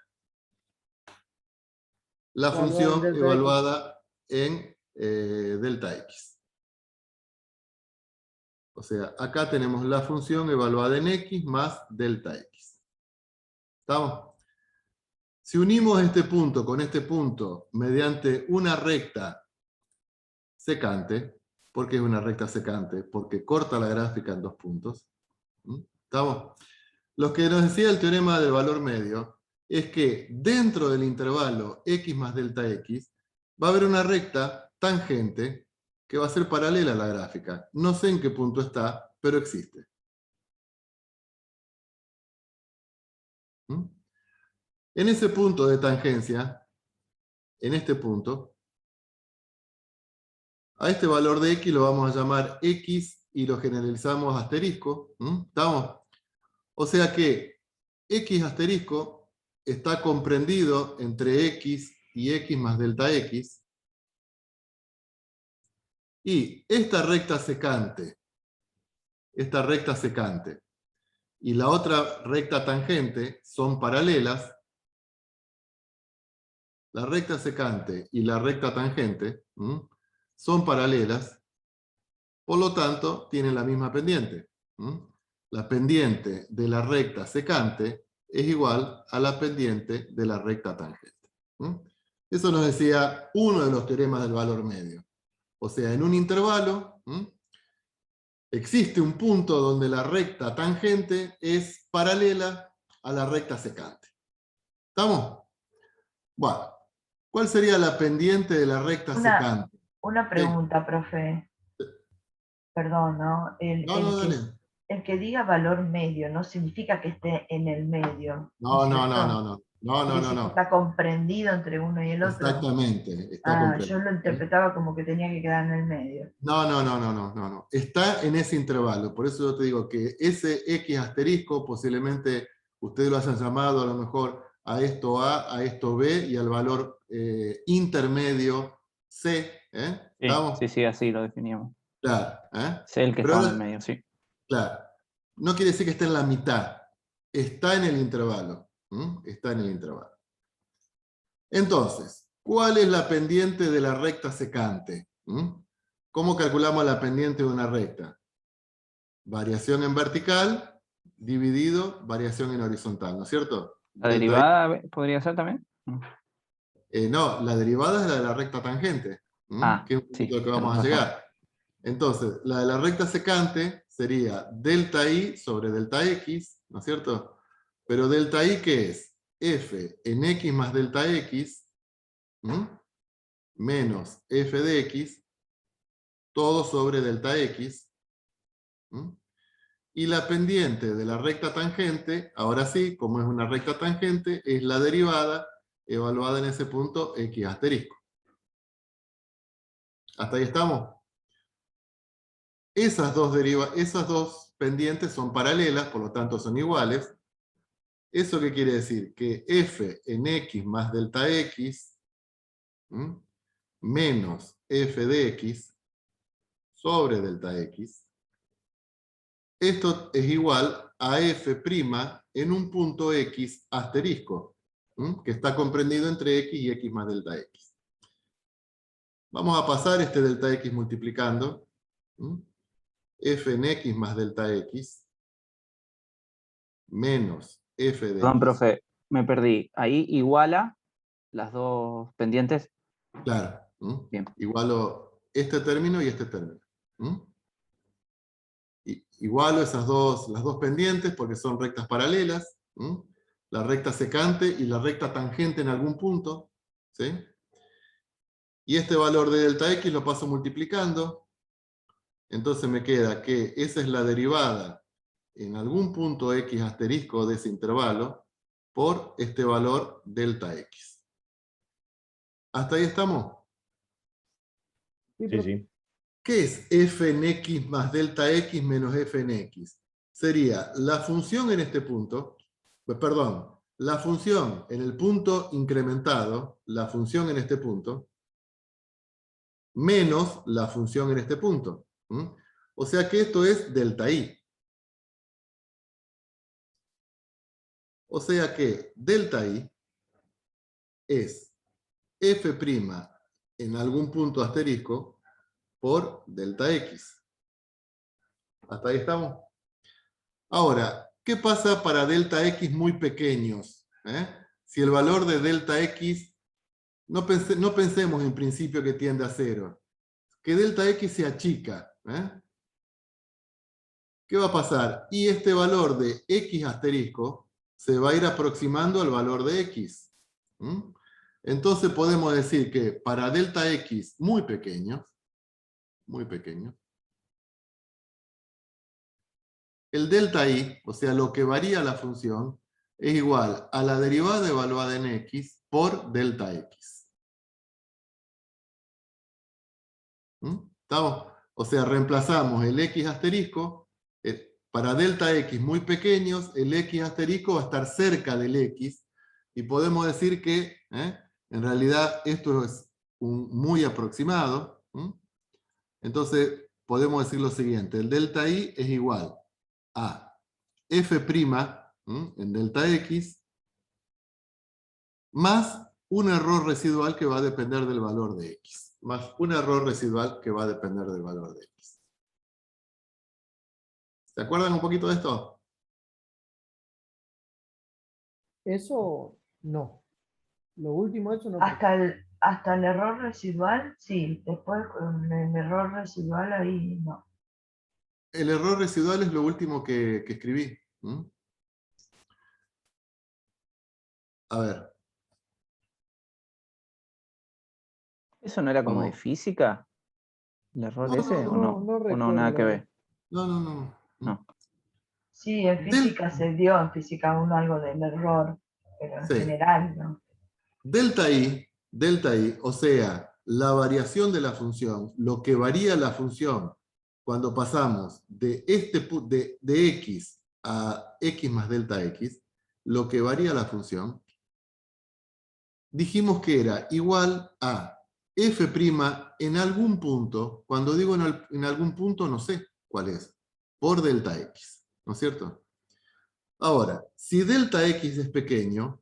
Speaker 1: la función
Speaker 5: delta X.
Speaker 1: evaluada en delta X. O sea, acá tenemos la función evaluada en X más delta X. ¿Estamos? Si unimos este punto con este punto mediante una recta secante, ¿por qué es una recta secante? Porque corta la gráfica en dos puntos. ¿Estamos? Lo que nos decía el teorema del valor medio es que dentro del intervalo X más delta X va a haber una recta tangente que va a ser paralela a la gráfica. No sé en qué punto está, pero existe. En ese punto de tangencia, en este punto, a este valor de X lo vamos a llamar X y lo generalizamos a asterisco. ¿Estamos? O sea que X asterisco está comprendido entre X y X más delta X. Y esta recta secante y la otra recta tangente son paralelas. La recta secante y la recta tangente son paralelas, por lo tanto tienen la misma pendiente. La pendiente de la recta secante es igual a la pendiente de la recta tangente. Eso nos decía uno de los teoremas del valor medio. O sea, en un intervalo, existe un punto donde la recta tangente es paralela a la recta secante. ¿Estamos? Bueno, ¿cuál sería la pendiente de la recta secante?
Speaker 4: Una pregunta, profe. Perdón, ¿no?
Speaker 1: No, dale.
Speaker 4: El que diga valor medio no significa que esté en el medio.
Speaker 1: No.
Speaker 4: Porque si está comprendido entre uno y el otro.
Speaker 1: Exactamente, está comprendido.
Speaker 4: Yo lo interpretaba como que tenía que quedar en el medio.
Speaker 1: No. Está en ese intervalo. Por eso yo te digo que ese X asterisco posiblemente ustedes lo hayan llamado a lo mejor a esto A, a esto B y al valor intermedio C. ¿Estamos?
Speaker 3: Sí, así lo definíamos.
Speaker 1: Claro.
Speaker 3: Es el que
Speaker 1: Pero
Speaker 3: está en
Speaker 1: ahora,
Speaker 3: el medio, sí.
Speaker 1: claro. No quiere decir que esté en la mitad. Está en el intervalo. Está en el intervalo. Entonces, ¿cuál es la pendiente de la recta secante? ¿Cómo calculamos la pendiente de una recta? Variación en vertical dividido variación en horizontal, ¿no es cierto?
Speaker 3: ¿La derivada podría ser también?
Speaker 1: No, la derivada es la de la recta tangente, que es un poquito lo que vamos a llegar. Entonces, la de la recta secante sería delta i sobre delta x, ¿no es cierto? Pero delta i, ¿qué es? F en x más delta x, menos f de x, todo sobre delta x. Y la pendiente de la recta tangente, ahora sí, como es una recta tangente, es la derivada evaluada en ese punto x asterisco. ¿Hasta ahí estamos? Esas dos pendientes son paralelas, por lo tanto son iguales. ¿Eso qué quiere decir? Que f en x más delta x menos f de x sobre delta x, esto es igual a f' en un punto x asterisco, que está comprendido entre x y x más delta x. Vamos a pasar este delta x multiplicando. F en x más delta x menos f de
Speaker 3: Perdón,
Speaker 1: x.
Speaker 3: profe, me perdí. Ahí iguala las dos pendientes.
Speaker 1: Claro.
Speaker 3: Bien.
Speaker 1: Igualo este término y este término. Igualo las dos pendientes porque son rectas paralelas. La recta secante y la recta tangente en algún punto. ¿Sí? Y este valor de delta x lo paso multiplicando. Entonces me queda que esa es la derivada en algún punto x asterisco de ese intervalo por este valor delta x. ¿Hasta ahí estamos?
Speaker 7: Sí.
Speaker 1: ¿Qué es f en x más delta x menos f en x? Sería la función en este punto, perdón, la función en el punto incrementado, la función en este punto, menos la función en este punto. O sea que esto es delta i. O sea que delta i es f' en algún punto asterisco por delta x. ¿Hasta ahí estamos? Ahora, ¿qué pasa para delta x muy pequeños? Si el valor de delta x, no pensemos en principio que tiende a 0, que delta x se achica. ¿Qué va a pasar? Y este valor de x asterisco se va a ir aproximando al valor de x. Entonces podemos decir que para delta x muy pequeños, el delta i, o sea, lo que varía la función, es igual a la derivada evaluada en x por delta x. ¿Estamos? O sea, reemplazamos el x asterisco. Para delta x muy pequeños, el x asterisco va a estar cerca del x, y podemos decir que, en realidad, esto es un muy aproximado. Entonces, podemos decir lo siguiente: el delta i es igual a f' en delta x más un error residual que va a depender del valor de x. Más un error residual que va a depender del valor de x. ¿Se acuerdan un poquito de esto?
Speaker 5: Eso no. Lo último, eso no.
Speaker 4: Hasta el error residual, sí. Después con el error residual ahí no.
Speaker 1: El error residual es lo último que escribí. A ver.
Speaker 3: ¿Eso no era como de
Speaker 1: Vamos.
Speaker 3: física? ¿El error
Speaker 1: No,
Speaker 3: ese? ¿O no?
Speaker 5: no
Speaker 3: ¿O no, nada que
Speaker 5: recuerdo.
Speaker 3: ver?
Speaker 1: No.
Speaker 3: No.
Speaker 4: Sí, en física se dio, en física 1 algo del error, pero en
Speaker 1: Sí.
Speaker 4: general no.
Speaker 1: Delta I, o sea, la variación de la función, lo que varía la función cuando pasamos de x a x más delta x, lo que varía la función, dijimos que era igual a f' en algún punto, cuando digo en algún punto no sé cuál es, por delta x, ¿no es cierto? Ahora, si delta x es pequeño,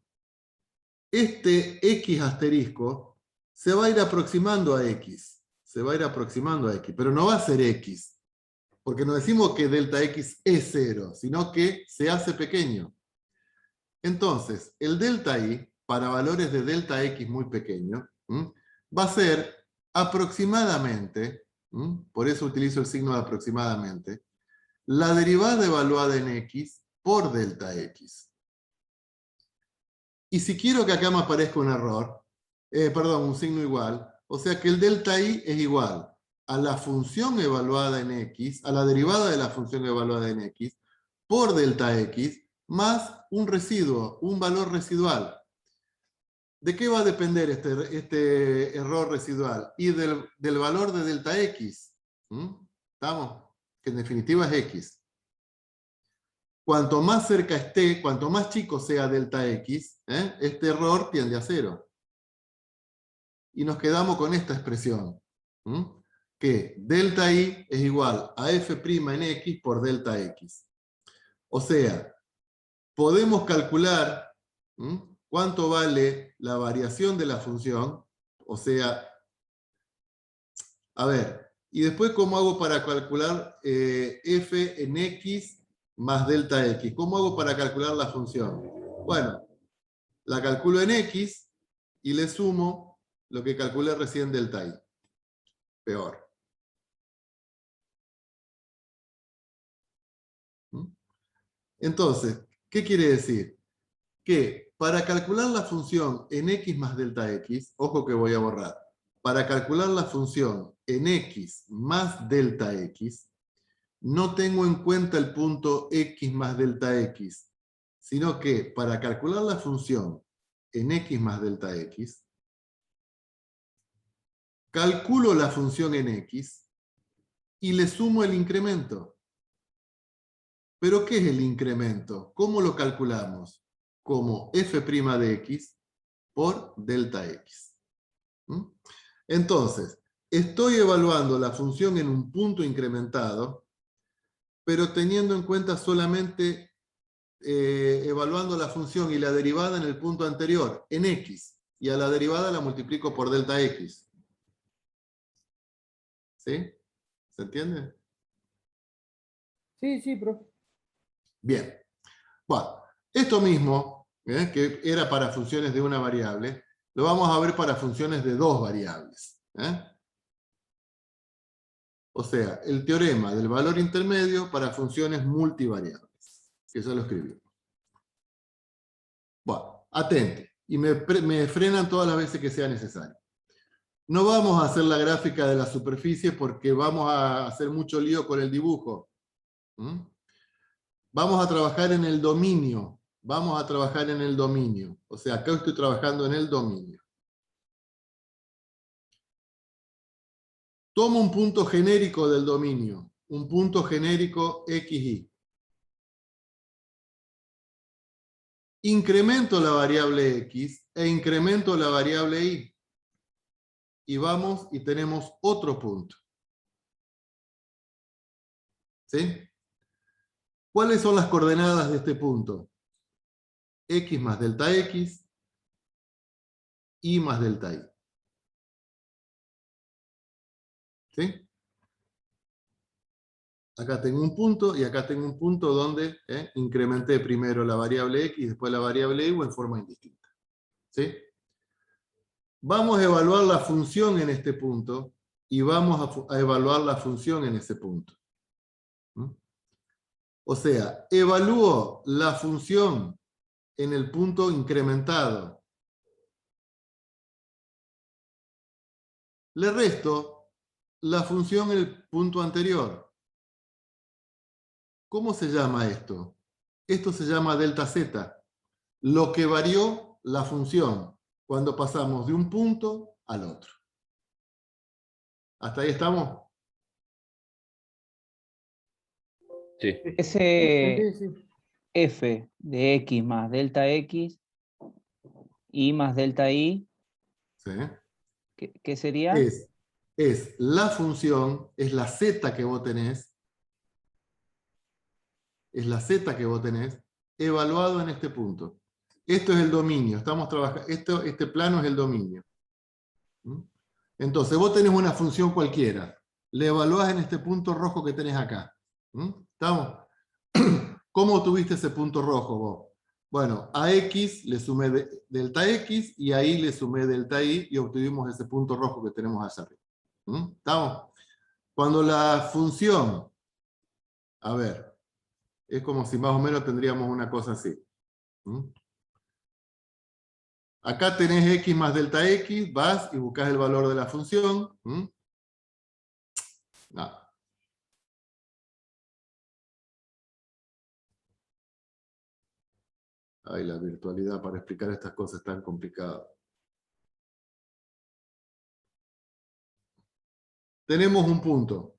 Speaker 1: este x asterisco se va a ir aproximando a x. Se va a ir aproximando a x, pero no va a ser x. Porque no decimos que delta x es 0, sino que se hace pequeño. Entonces, el delta i, para valores de delta x muy pequeños, va a ser aproximadamente, por eso utilizo el signo de aproximadamente, la derivada evaluada en x por delta x. Y si quiero que acá me aparezca un error, un signo igual, o sea que el delta i es igual a la función evaluada en x, a la derivada de la función evaluada en x, por delta x, más un residuo, un valor residual. ¿De qué va a depender este error residual? Y del valor de delta x. ¿Estamos? Que en definitiva es x. Cuanto más cerca esté, cuanto más chico sea delta x, este error tiende a 0. Y nos quedamos con esta expresión, que delta i es igual a f' en x por delta x. O sea, podemos calcular cuánto vale la variación de la función, o sea, a ver, y después cómo hago para calcular f en x más delta x. ¿Cómo hago para calcular la función? Bueno, la calculo en x y le sumo lo que calculé recién delta i. Peor. Entonces, ¿qué quiere decir? Que para calcular la función en x más delta x, ojo que voy a borrar, para calcular la función en x más delta x, no tengo en cuenta el punto x más delta x, sino que para calcular la función en x más delta x, calculo la función en x y le sumo el incremento. ¿Pero qué es el incremento? ¿Cómo lo calculamos? Como f' de x por delta x. Entonces, estoy evaluando la función en un punto incrementado, pero teniendo en cuenta solamente evaluando la función y la derivada en el punto anterior, en x, y a la derivada la multiplico por delta x. ¿Sí? ¿Se entiende?
Speaker 5: Sí, profe.
Speaker 1: Bien. Bueno, esto mismo, que era para funciones de una variable, lo vamos a ver para funciones de dos variables. O sea, el teorema del valor intermedio para funciones multivariables. Que ya lo escribimos. Bueno, atente. Y me frenan todas las veces que sea necesario. No vamos a hacer la gráfica de la superficie porque vamos a hacer mucho lío con el dibujo. Vamos a trabajar en el dominio. Vamos a trabajar en el dominio. O sea, acá estoy trabajando en el dominio. Tomo un punto genérico del dominio. Un punto genérico XY. Incremento la variable X e incremento la variable Y. Y vamos y tenemos otro punto. ¿Sí? ¿Cuáles son las coordenadas de este punto? X más delta X, Y más delta Y. ¿Sí? Acá tengo un punto y acá tengo un punto donde incrementé primero la variable X y después la variable Y en forma indistinta. ¿Sí? Vamos a evaluar la función en este punto y vamos a evaluar la función en ese punto. ¿Mm? O sea, evalúo la función en el punto incrementado. Le resto la función en el punto anterior. ¿Cómo se llama esto? Esto se llama delta z. Lo que varió la función cuando pasamos de un punto al otro. ¿Hasta ahí estamos?
Speaker 2: Sí.
Speaker 3: Ese
Speaker 5: Sí, sí.
Speaker 3: f de x más delta x, y más delta y,
Speaker 1: ¿Sí?
Speaker 3: ¿qué sería?
Speaker 1: Es la función, es la z que vos tenés, es la z que vos tenés, evaluado en este punto. Esto es el dominio, estamos trabajando, este plano es el dominio. ¿Mm? Entonces, vos tenés una función cualquiera, le evaluás en este punto rojo que tenés acá. ¿Mm? ¿Estamos? ¿Cómo tuviste ese punto rojo vos? Bueno, a x le sumé delta x y a y le sumé delta y obtuvimos ese punto rojo que tenemos allá arriba. ¿Mm? ¿Estamos? Cuando la función, a ver, es como si más o menos tendríamos una cosa así. ¿Mm? Acá tenés x más delta x, vas y buscas el valor de la función. ¿Mm? No. Ay, la virtualidad para explicar estas cosas es tan complicada. Tenemos un punto.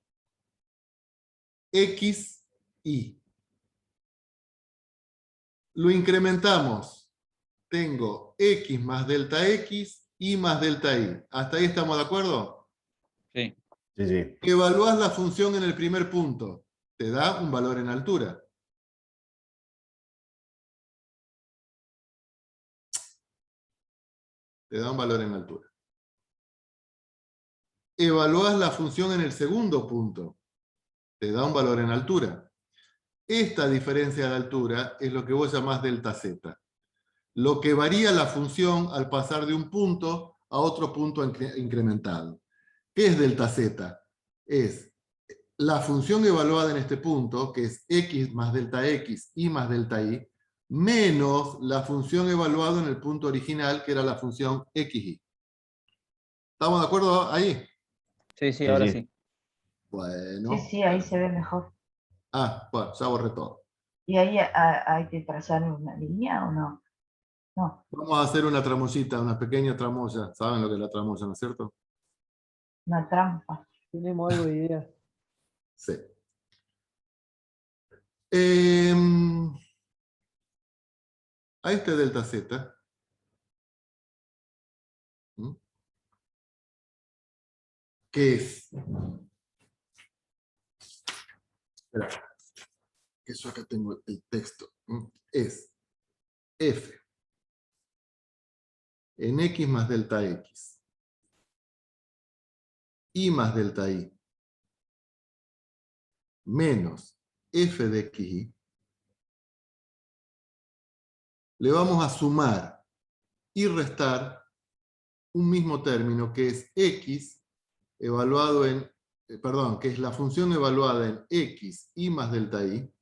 Speaker 1: X, Y. Lo incrementamos. Tengo X más delta X, Y más delta Y. ¿Hasta ahí estamos de acuerdo?
Speaker 3: Sí.
Speaker 7: Sí, sí.
Speaker 1: Evalúas la función en el primer punto. Te da un valor en altura. Te da un valor en altura. Evalúas la función en el segundo punto. Te da un valor en altura. Esta diferencia de altura es lo que vos llamás delta z. Lo que varía la función al pasar de un punto a otro punto incrementado. ¿Qué es delta z? Es la función evaluada en este punto, que es x más delta x, y más delta y, menos la función evaluada en el punto original, que era la función xy. ¿Estamos de acuerdo ahí?
Speaker 3: Sí, sí, ahora sí.
Speaker 1: Bueno.
Speaker 4: Sí, sí, ahí se ve mejor.
Speaker 1: Ah, bueno, ya borré todo.
Speaker 4: ¿Y ahí hay que trazar una línea o no? No,
Speaker 1: Vamos a hacer una tramoyita, una pequeña tramoya. ¿Saben lo que es la tramoya, no es cierto?
Speaker 4: una trampa.
Speaker 5: Tenemos algo de idea.
Speaker 1: Sí. A este delta z, ¿m? ¿Qué es? Espera, que yo acá tengo el texto. ¿M? Es f en x más delta x, y más delta y, menos f de xy, le vamos a sumar y restar un mismo término que es x evaluado en, perdón, que es la función evaluada en x y más delta y,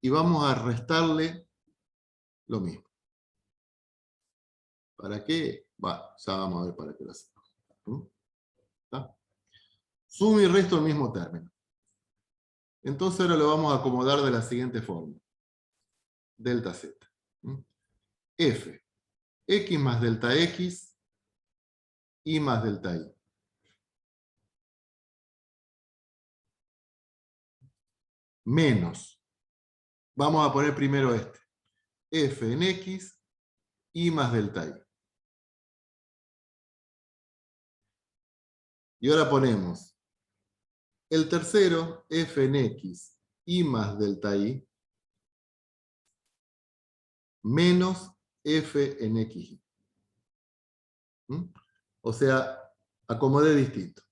Speaker 1: y vamos a restarle lo mismo. ¿Para qué? Bueno, ya vamos a ver para qué lo hacemos. ¿Está? Sumo y resto el mismo término. Entonces ahora lo vamos a acomodar de la siguiente forma. Delta z. F. X más delta x, y más delta y. Menos. Vamos a poner primero este. F en x, y más delta y. Y ahora ponemos el tercero, f en x, y más delta y, menos f en xy. O sea, acomodé distinto.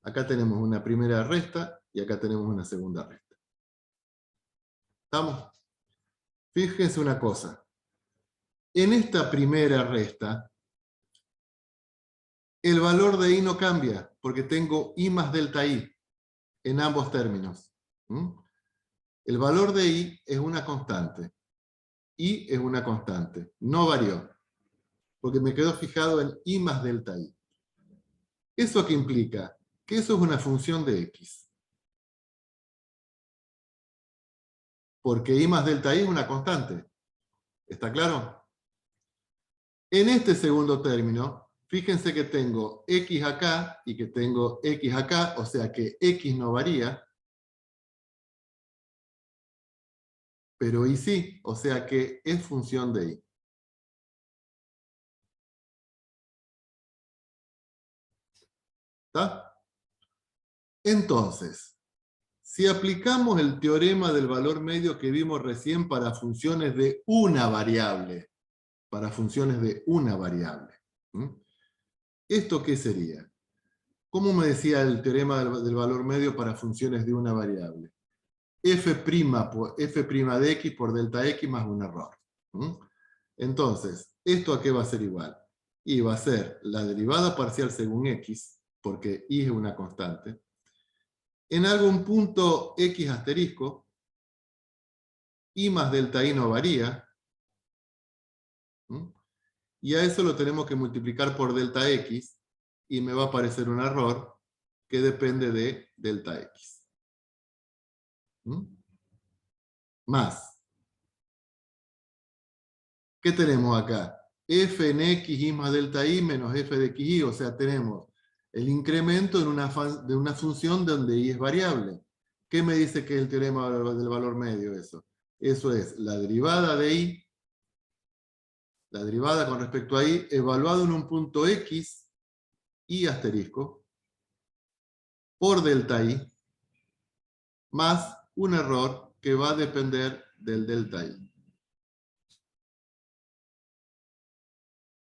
Speaker 1: Acá tenemos una primera resta y acá tenemos una segunda resta. ¿Estamos? Fíjense una cosa. En esta primera resta, el valor de y no cambia, porque tengo y más delta y. en ambos términos. El valor de I es una constante. I es una constante, no varió, porque me quedo fijado en I más delta I. ¿Eso qué implica? Que eso es una función de X. Porque I más delta I es una constante. ¿Está claro? En este segundo término, fíjense que tengo X acá y que tengo X acá, o sea que X no varía. Pero Y sí, o sea que es función de Y. ¿Está? Entonces, si aplicamos el teorema del valor medio que vimos recién para funciones de una variable, ¿esto qué sería? ¿Cómo me decía el teorema del valor medio para funciones de una variable? F' de X por delta X más un error. Entonces, ¿esto a qué va a ser igual? Y va a ser la derivada parcial según X, porque Y es una constante, en algún punto X asterisco, Y más delta I no varía, y a eso lo tenemos que multiplicar por delta X, y me va a aparecer un error que depende de delta X. Más. ¿Qué tenemos acá? F en X, Y más delta I menos F de XY, o sea, tenemos el incremento de una función donde Y es variable. ¿Qué me dice que es el teorema del valor medio eso? Eso es la derivada de Y, la derivada con respecto a Y, evaluado en un punto X, Y asterisco, por delta I, más un error que va a depender del delta I.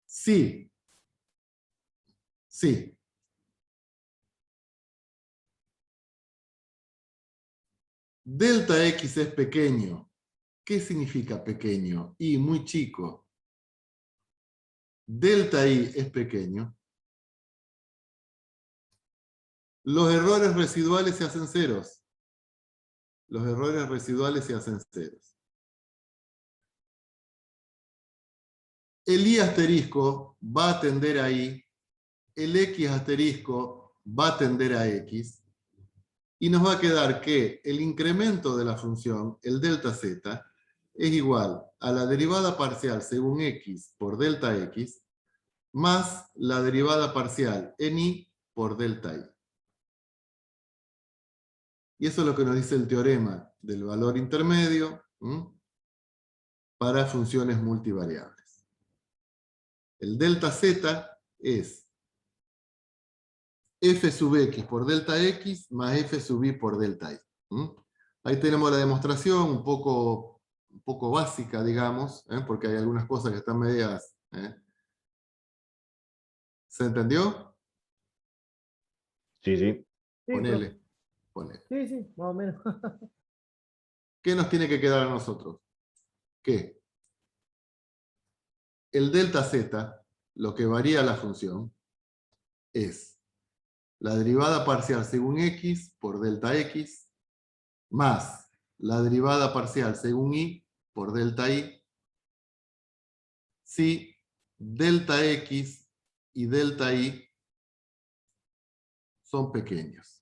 Speaker 1: Sí. Sí. Delta X es pequeño. ¿Qué significa pequeño? Y muy chico. Delta I es pequeño. Los errores residuales se hacen ceros. Los errores residuales se hacen ceros. El I asterisco va a tender a I. El X asterisco va a tender a X. Y nos va a quedar que el incremento de la función, el delta Z, es igual a la derivada parcial según X por delta X, más la derivada parcial en Y por delta Y. Y eso es lo que nos dice el teorema del valor intermedio para funciones multivariables. El delta Z es f sub x por delta x más f sub y por delta y. Ahí tenemos la demostración un poco básica, digamos, porque hay algunas cosas que están medias. ¿Se entendió?
Speaker 7: Sí, sí.
Speaker 5: Sí,
Speaker 1: Ponele.
Speaker 5: Sí, sí, más o menos.
Speaker 1: ¿Qué nos tiene que quedar a nosotros? Que el delta z, lo que varía la función, es la derivada parcial según x por delta x, más la derivada parcial según y por delta y, si delta x y delta y son pequeños.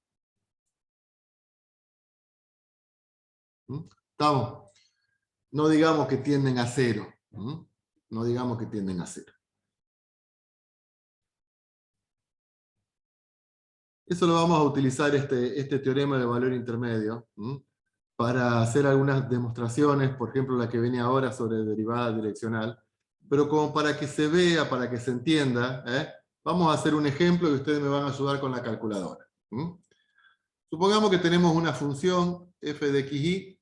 Speaker 1: ¿Estamos? No digamos que tienden a cero. No digamos que tienden a cero. Eso lo vamos a utilizar, este teorema de valor intermedio, para hacer algunas demostraciones, por ejemplo la que venía ahora sobre derivada direccional, pero como para que se vea, para que se entienda, vamos a hacer un ejemplo y ustedes me van a ayudar con la calculadora. Supongamos que tenemos una función f de xy,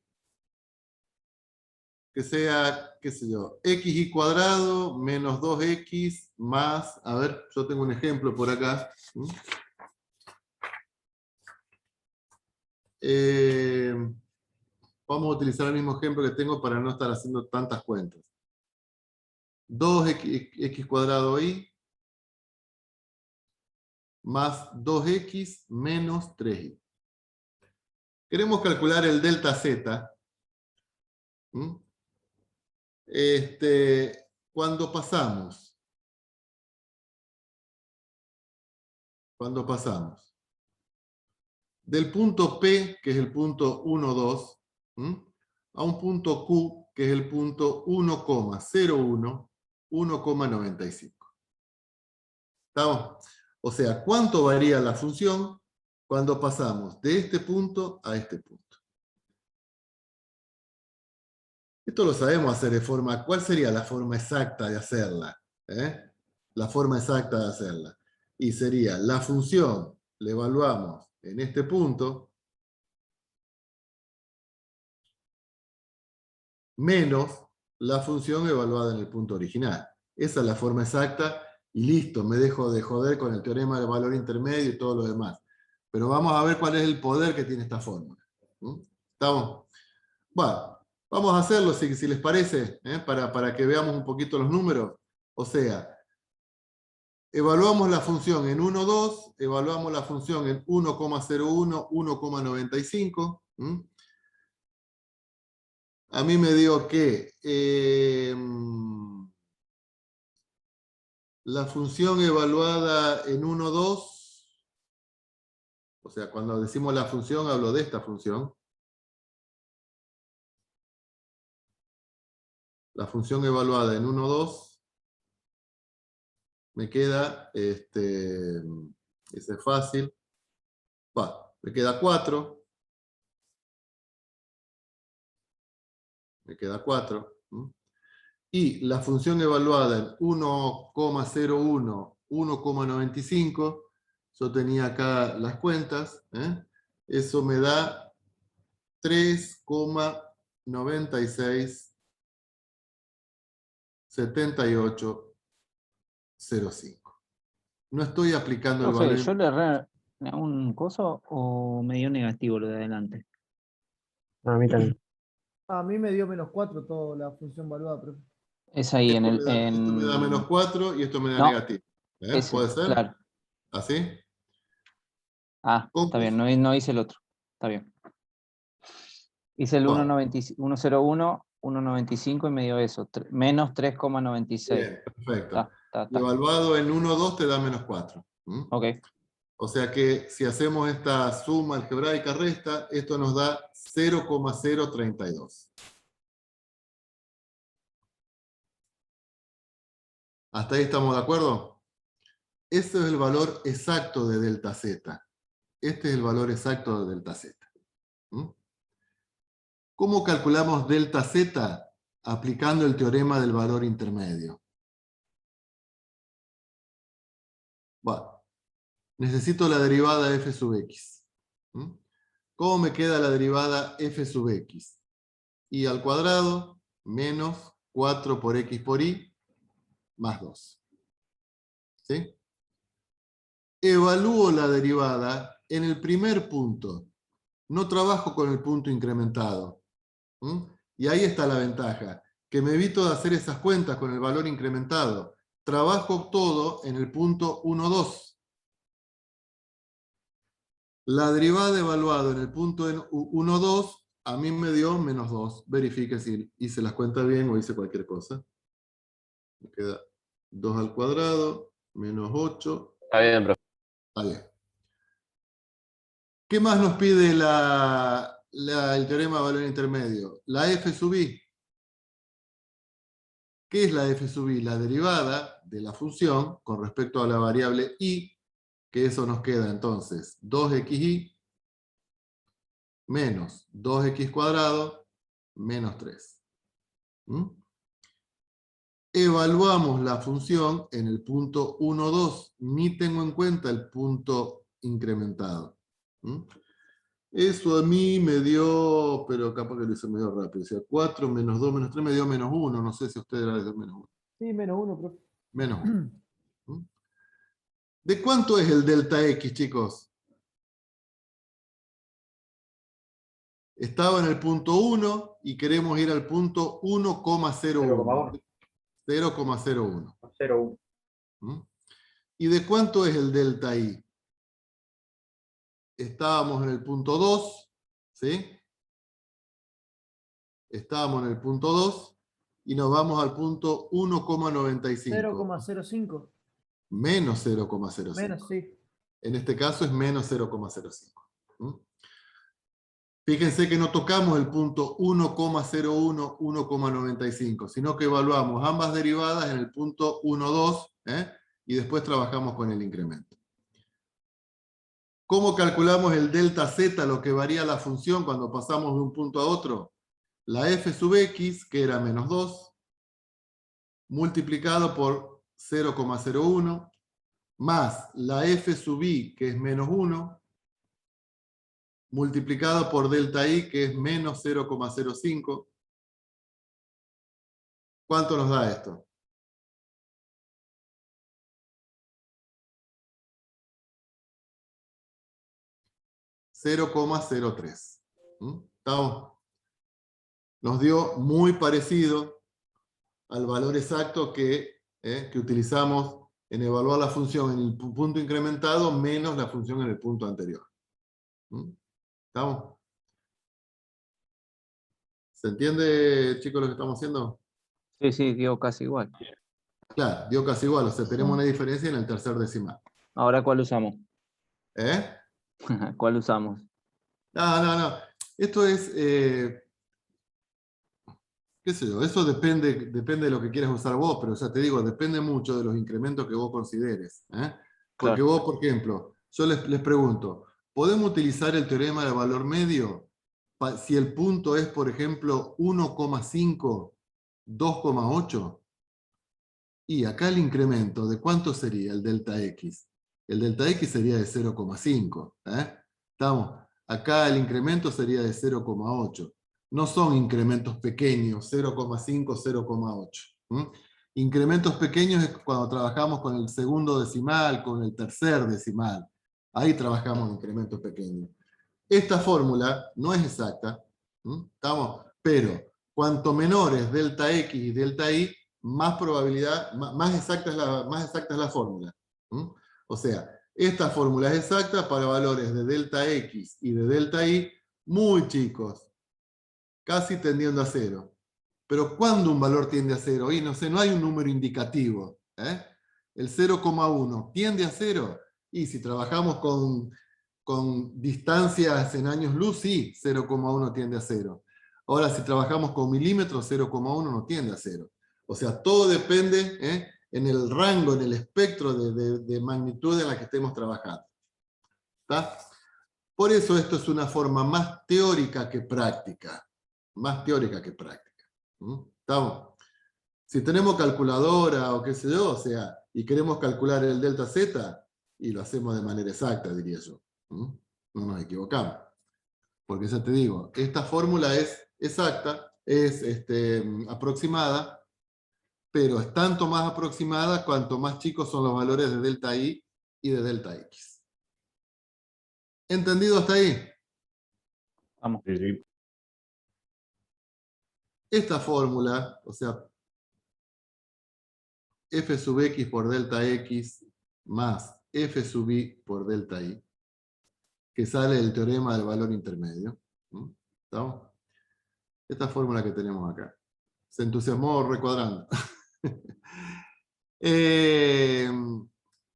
Speaker 1: que sea, qué sé yo, xy cuadrado menos 2x más, a ver, yo tengo un ejemplo por acá. Vamos a utilizar el mismo ejemplo que tengo para no estar haciendo tantas cuentas. 2x cuadrado y más 2x menos 3y. queremos calcular el delta Z. Cuando pasamos del punto P, que es el punto 1, 2, a un punto Q, que es el punto 1,01, 1,95. ¿Estamos? O sea, ¿cuánto varía la función cuando pasamos de este punto a este punto? Esto lo sabemos hacer de forma... ¿Cuál sería la forma exacta de hacerla? La forma exacta de hacerla. Y sería la función, la evaluamos en este punto, menos la función evaluada en el punto original. Esa es la forma exacta y listo, me dejo de joder con el teorema del valor intermedio y todo lo demás. Pero vamos a ver cuál es el poder que tiene esta fórmula. ¿Estamos? Bueno, vamos a hacerlo si les parece, para que veamos un poquito los números. O sea, evaluamos la función en 1, 2, evaluamos la función en 1,01, 1,95. A mí me dio que la función evaluada en 1, 2, o sea, cuando decimos la función, hablo de esta función. La función evaluada en 1, 2, me queda, ese es fácil, me queda 4. Me queda 4. Y la función evaluada en 1,01, 1,95, yo tenía acá las cuentas, eso me da 3,967805. No estoy aplicando el valor.
Speaker 3: ¿Yo le erré un coso o me dio negativo lo de adelante?
Speaker 10: A mí también.
Speaker 5: A mí me dio -4 toda la función evaluada, profe.
Speaker 3: Es ahí en el...
Speaker 1: Esto me da -4 y esto me da
Speaker 3: No,
Speaker 1: negativo.
Speaker 3: ese,
Speaker 1: ¿Puede ser?
Speaker 3: claro.
Speaker 1: ¿Así?
Speaker 3: Ah, está bien, no hice el otro. Está bien. Hice el 1,01, 1,95 y me dio eso, menos 3,96.
Speaker 1: Bien, perfecto.
Speaker 3: Está.
Speaker 1: Evaluado en 1, 2 te da -4.
Speaker 3: Ok.
Speaker 1: O sea que si hacemos esta suma algebraica resta, esto nos da 0,032. ¿Hasta ahí estamos de acuerdo? Ese es el valor exacto de delta Z. Este es el valor exacto de delta Z. ¿Cómo calculamos delta Z? Aplicando el teorema del valor intermedio. Bueno, necesito la derivada f sub x. ¿Cómo me queda la derivada f sub x? Y al cuadrado menos 4 por x por y más 2. ¿Sí? Evalúo la derivada en el primer punto. No trabajo con el punto incrementado. Y ahí está la ventaja, que me evito de hacer esas cuentas con el valor incrementado. Trabajo todo en el punto 1, 2. La derivada evaluada en el punto 1, 2, a mí me dio -2. Verifique si hice las cuentas bien o hice cualquier cosa. Me queda 2 al cuadrado, menos 8.
Speaker 2: Está bien, profe.
Speaker 1: Está bien. ¿Qué más nos pide el teorema de valor intermedio? La f sub i. ¿Qué es la f sub i? La derivada de la función con respecto a la variable y, que eso nos queda entonces 2xy menos 2x cuadrado menos 3. Evaluamos la función en el punto 1, 2. Ni tengo en cuenta el punto incrementado. Eso a mí me dio, pero capaz que lo hice medio rápido. O sea, 4 menos 2 menos 3 me dio -1. No sé si a ustedes era de -1.
Speaker 5: Sí, -1, profe.
Speaker 1: -1. ¿De cuánto es el delta X, chicos? Estaba en el punto 1 y queremos ir al punto 1,01. 0,01.
Speaker 8: 0,1.
Speaker 1: ¿Y de cuánto es el delta Y? Estábamos en el punto 2, ¿sí? Estábamos en el punto 2 y nos vamos al punto 1,95.
Speaker 5: 0,05.
Speaker 1: Menos 0,05.
Speaker 5: Menos, sí.
Speaker 1: En este caso es menos 0,05. ¿Mm? Fíjense que no tocamos el punto 1,01, 1,95, sino que evaluamos ambas derivadas en el punto 1,2, y después trabajamos con el incremento. ¿Cómo calculamos el delta z, lo que varía la función cuando pasamos de un punto a otro? La f sub x, que era menos 2, multiplicado por 0,01, más la f sub i, que es menos 1, multiplicado por delta i, que es menos 0,05. ¿Cuánto nos da esto? $0,03. ¿Estamos? Nos dio muy parecido al valor exacto que utilizamos en evaluar la función en el punto incrementado menos la función en el punto anterior. ¿Estamos? ¿Se entiende, chicos, lo que estamos haciendo?
Speaker 3: Sí, dio casi igual.
Speaker 1: Claro, dio casi igual. O sea, tenemos una diferencia en el tercer decimal.
Speaker 3: Ahora, ¿cuál usamos?
Speaker 1: ¿Eh?
Speaker 3: ¿Cuál usamos?
Speaker 1: No. Esto es, qué sé yo, eso depende de lo que quieras usar vos, pero ya te digo, depende mucho de los incrementos que vos consideres. Porque
Speaker 3: Claro.
Speaker 1: vos, por ejemplo, yo les pregunto, ¿podemos utilizar el teorema del valor medio si el punto es, por ejemplo, 1,5, 2,8? Y acá el incremento, ¿de cuánto sería el delta X? El delta X sería de 0,5. ¿Estamos? Acá el incremento sería de 0,8. No son incrementos pequeños, 0,5, 0,8. Incrementos pequeños es cuando trabajamos con el segundo decimal, con el tercer decimal. Ahí trabajamos incrementos pequeños. Esta fórmula no es exacta, ¿estamos? Pero cuanto menor es delta X y delta Y, más probabilidad, más exacta es la fórmula. O sea, esta fórmula es exacta para valores de delta X y de delta Y muy chicos, casi tendiendo a 0. Pero ¿cuándo un valor tiende a 0? Y no sé, no hay un número indicativo. El 0,1 tiende a 0. Y si trabajamos con distancias en años luz, sí, 0,1 tiende a 0. Ahora, si trabajamos con milímetros, 0,1 no tiende a 0. O sea, todo depende en el rango, en el espectro de magnitud en la que estemos trabajando. ¿Está? Por eso esto es una forma más teórica que práctica. Más teórica que práctica. ¿Estamos? Si tenemos calculadora o qué sé yo, o sea, y queremos calcular el delta z, y lo hacemos de manera exacta, diría yo. No nos equivocamos. Porque ya te digo, esta fórmula es exacta, es aproximada, pero es tanto más aproximada cuanto más chicos son los valores de delta i y de delta x. ¿Entendido hasta ahí?
Speaker 3: Vamos.
Speaker 7: Sí.
Speaker 1: Esta fórmula, o sea, f sub x por delta x más f sub y por delta y, que sale del teorema del valor intermedio. ¿Estamos? Esta fórmula que tenemos acá. Se entusiasmó recuadrando.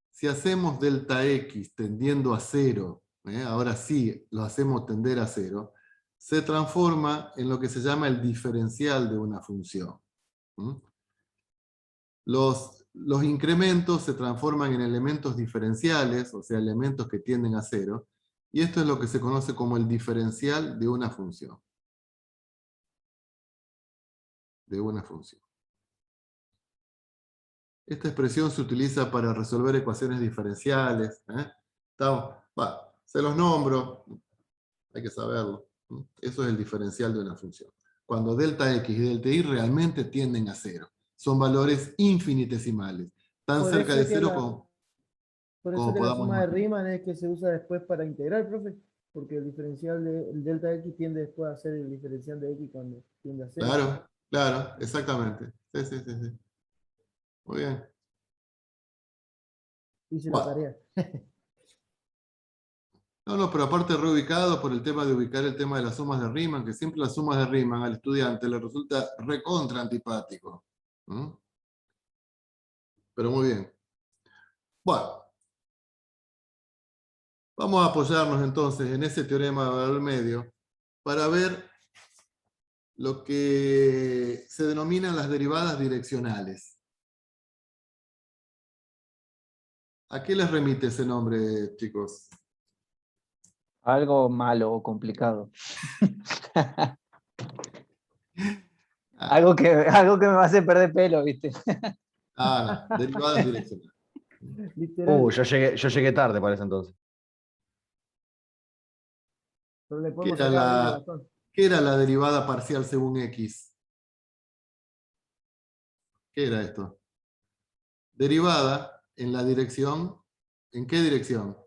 Speaker 1: Si hacemos delta x tendiendo a 0, ahora sí lo hacemos tender a 0, se transforma en lo que se llama el diferencial de una función. Los incrementos se transforman en elementos diferenciales, o sea, elementos que tienden a 0, y esto es lo que se conoce como el diferencial de una función. Esta expresión se utiliza para resolver ecuaciones diferenciales. Se los nombro, hay que saberlo. Eso es el diferencial de una función. Cuando delta x y delta y realmente tienden a 0. Son valores infinitesimales, tan
Speaker 5: Por
Speaker 1: cerca
Speaker 5: eso
Speaker 1: de
Speaker 5: es que
Speaker 1: 0
Speaker 5: por eso
Speaker 1: como
Speaker 5: que la
Speaker 1: podamos
Speaker 5: suma de
Speaker 1: imaginar.
Speaker 5: Riemann es que se usa después para integrar, profe, porque el diferencial del delta x tiende después a ser el diferencial de x cuando tiende a 0.
Speaker 1: Claro, exactamente. Sí. Muy bien.
Speaker 5: Hice la
Speaker 1: Bueno,
Speaker 5: tarea.
Speaker 1: No, pero aparte reubicado por el tema de ubicar el tema de las sumas de Riemann, que siempre las sumas de Riemann al estudiante le resulta recontra antipático. ¿Mm? Pero muy bien. Bueno, vamos a apoyarnos entonces en ese teorema de valor medio para ver lo que se denominan las derivadas direccionales. ¿A qué les remite ese nombre, chicos?
Speaker 3: Algo malo o complicado. Algo que me va a hacer perder pelo, ¿viste?
Speaker 1: No, derivadas direccionales.
Speaker 5: Literal.
Speaker 7: Yo llegué tarde para eso entonces.
Speaker 5: Pero le
Speaker 1: ¿Qué
Speaker 5: podemos
Speaker 1: era
Speaker 5: sacar el bastón.
Speaker 1: ¿Qué era la derivada parcial según X? ¿Qué era esto? Derivada en la dirección. ¿En qué dirección?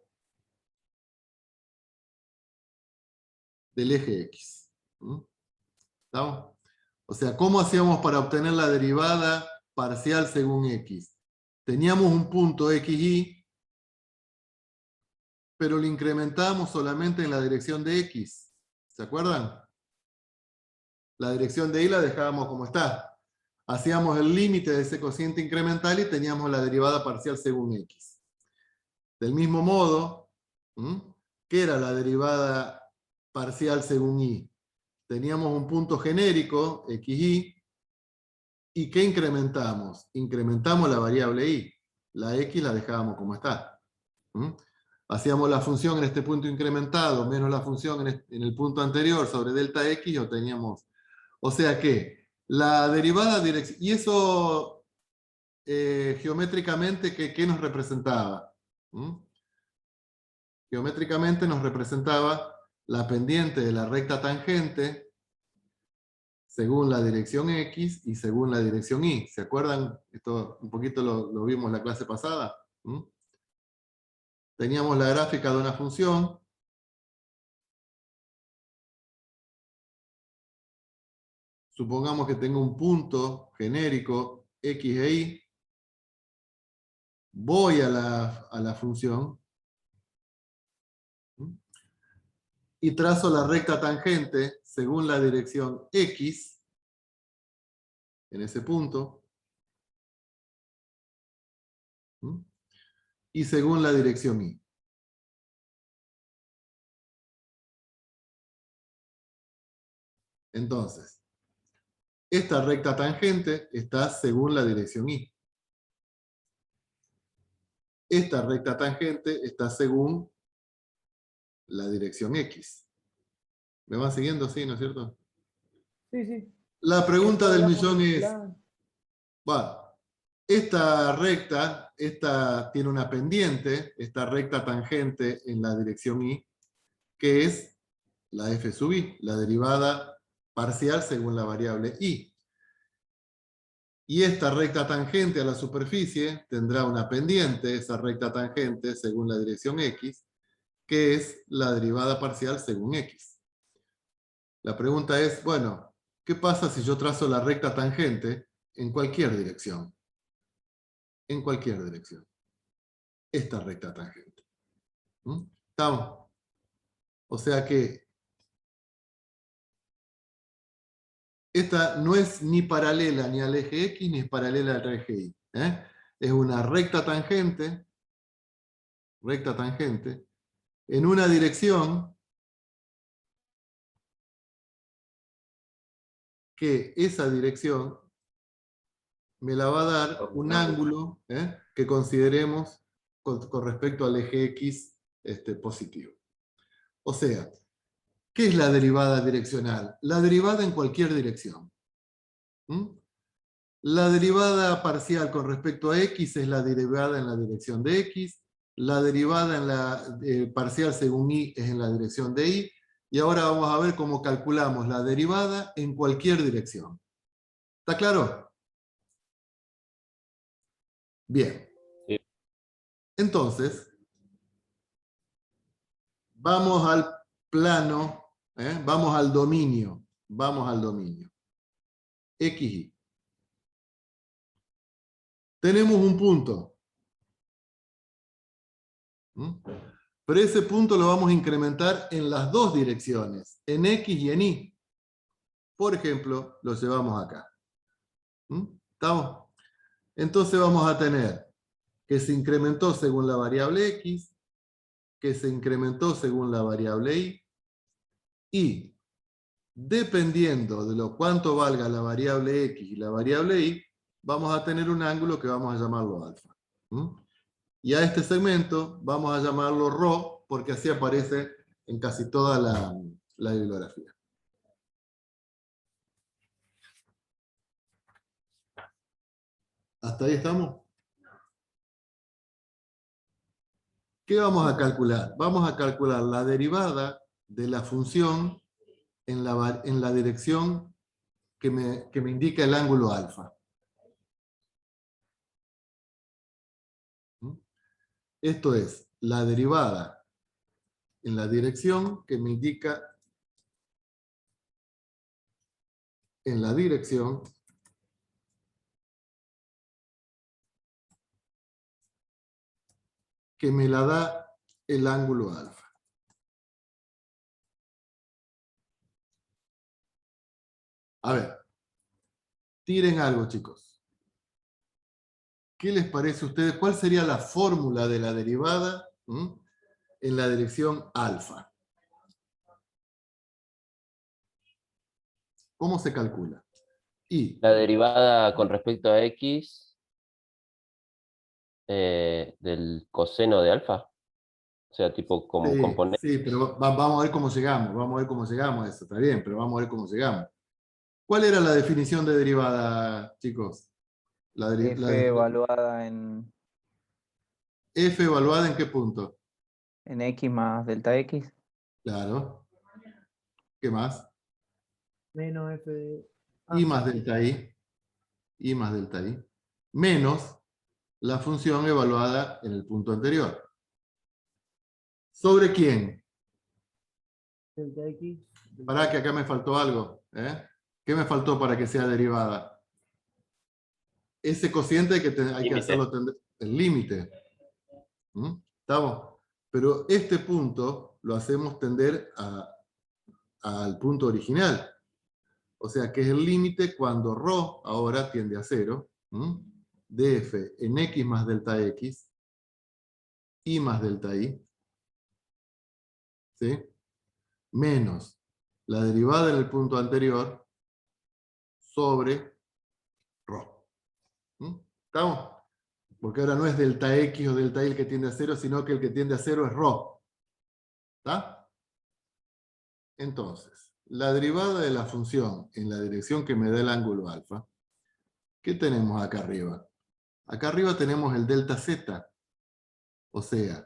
Speaker 1: Del eje X. ¿Mm? ¿Estamos? O sea, ¿cómo hacíamos para obtener la derivada parcial según X? Teníamos un punto XY, pero lo incrementábamos solamente en la dirección de X. ¿Se acuerdan? La dirección de Y la dejábamos como está. Hacíamos el límite de ese cociente incremental y teníamos la derivada parcial según X. Del mismo modo, ¿qué era la derivada parcial según Y? Teníamos un punto genérico, XY, ¿y qué incrementamos? Incrementamos la variable Y. La X la dejábamos como está. Hacíamos la función en este punto incrementado menos la función en el punto anterior sobre delta X y obteníamos. O sea que la derivada direccional. Y eso geométricamente, ¿qué nos representaba? Geométricamente nos representaba la pendiente de la recta tangente según la dirección X y según la dirección Y. ¿Se acuerdan? Esto un poquito lo vimos en la clase pasada. Teníamos la gráfica de una función. Supongamos que tengo un punto genérico X e Y. Voy a la función y trazo la recta tangente según la dirección X en ese punto y según la dirección Y. Entonces, esta recta tangente está según la dirección Y. Esta recta tangente está según la dirección X. ¿Me van siguiendo? Sí, ¿no es cierto?
Speaker 5: Sí, sí.
Speaker 1: La pregunta del millón es,
Speaker 5: Plan.
Speaker 1: bueno, esta recta, esta tiene una pendiente, esta recta tangente en la dirección Y, que es la f sub i, la derivada parcial según la variable y. Y esta recta tangente a la superficie tendrá una pendiente, esa recta tangente según la dirección x, que es la derivada parcial según x. La pregunta es, bueno, ¿qué pasa si yo trazo la recta tangente en cualquier dirección? En cualquier dirección. Esta recta tangente. ¿Estamos? O sea que esta no es ni paralela ni al eje X ni es paralela al eje Y. Es una recta tangente en una dirección que esa dirección me la va a dar un ángulo que consideremos con respecto al eje X positivo. O sea, ¿qué es la derivada direccional? La derivada en cualquier dirección. La derivada parcial con respecto a X es la derivada en la dirección de X, la derivada en la parcial según Y es en la dirección de Y, y ahora vamos a ver cómo calculamos la derivada en cualquier dirección. ¿Está claro? Bien.
Speaker 2: Sí.
Speaker 1: Entonces, vamos al plano, vamos al dominio, XY. Tenemos un punto. Pero ese punto lo vamos a incrementar en las dos direcciones, en X y en Y. Por ejemplo, lo llevamos acá. ¿Estamos? Entonces vamos a tener que se incrementó según la variable X, que se incrementó según la variable Y, y dependiendo de lo cuánto valga la variable X y la variable Y, vamos a tener un ángulo que vamos a llamarlo alfa. Y a este segmento vamos a llamarlo ρ, porque así aparece en casi toda la bibliografía. ¿Hasta ahí estamos? ¿Qué vamos a calcular? Vamos a calcular la derivada de la función en la dirección que me indica el ángulo alfa. Esto es la derivada en la dirección que me indica en la dirección que me la da el ángulo alfa. A ver, tiren algo, chicos. ¿Qué les parece a ustedes? ¿Cuál sería la fórmula de la derivada en la dirección alfa? ¿Cómo se calcula? Y
Speaker 2: la derivada con respecto a X del coseno de alfa. O sea, tipo como componente.
Speaker 1: Sí, pero vamos a ver cómo llegamos. Vamos a ver cómo llegamos a eso. Está bien, pero vamos a ver cómo llegamos. ¿Cuál era la definición de derivada, chicos?
Speaker 3: F evaluada en...
Speaker 1: ¿F evaluada en qué punto?
Speaker 3: En X más delta X.
Speaker 1: Claro. ¿Qué más?
Speaker 5: Menos F de...
Speaker 1: Y más delta I. Y más delta I. Menos la función evaluada en el punto anterior. ¿Sobre quién?
Speaker 5: Delta X.
Speaker 1: Pará que acá me faltó algo. ¿Qué me faltó para que sea derivada? Ese cociente hay que hacerlo tender, el límite. ¿Estamos? Pero este punto lo hacemos tender al punto original. O sea que es el límite cuando ρ ahora tiende a 0. De f en x más delta x, y más delta y, ¿sí? Menos la derivada en el punto anterior sobre ρ. ¿Estamos? Porque ahora no es delta x o delta y el que tiende a 0, sino que el que tiende a 0 es ρ. ¿Está? Entonces, la derivada de la función en la dirección que me da el ángulo alfa, ¿qué tenemos acá arriba? Acá arriba tenemos el delta z. O sea,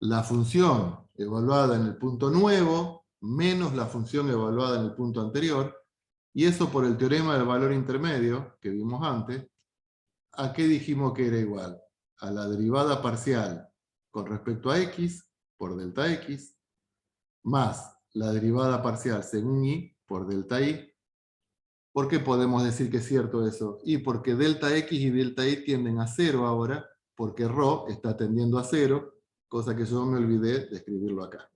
Speaker 1: la función evaluada en el punto nuevo menos la función evaluada en el punto anterior, y eso por el teorema del valor intermedio que vimos antes. ¿A qué dijimos que era igual? A la derivada parcial con respecto a x por delta x, más la derivada parcial según y por delta y. ¿Por qué podemos decir que es cierto eso? Y porque delta x y delta y tienden a 0 ahora, porque ρ está tendiendo a 0, cosa que yo me olvidé de escribirlo acá.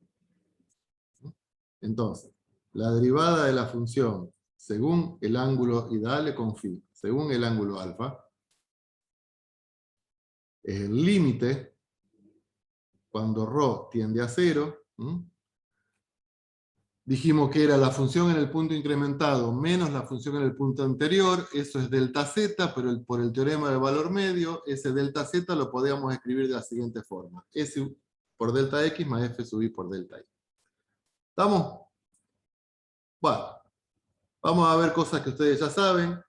Speaker 1: Entonces, la derivada de la función según el ángulo, y dale con phi, según el ángulo alfa, es el límite cuando ρ tiende a 0. Dijimos que era la función en el punto incrementado menos la función en el punto anterior. Eso es delta z, pero por el teorema del valor medio, ese delta z lo podíamos escribir de la siguiente forma. S por delta x más f sub i por delta y. ¿Estamos? Bueno, vamos a ver cosas que ustedes ya saben.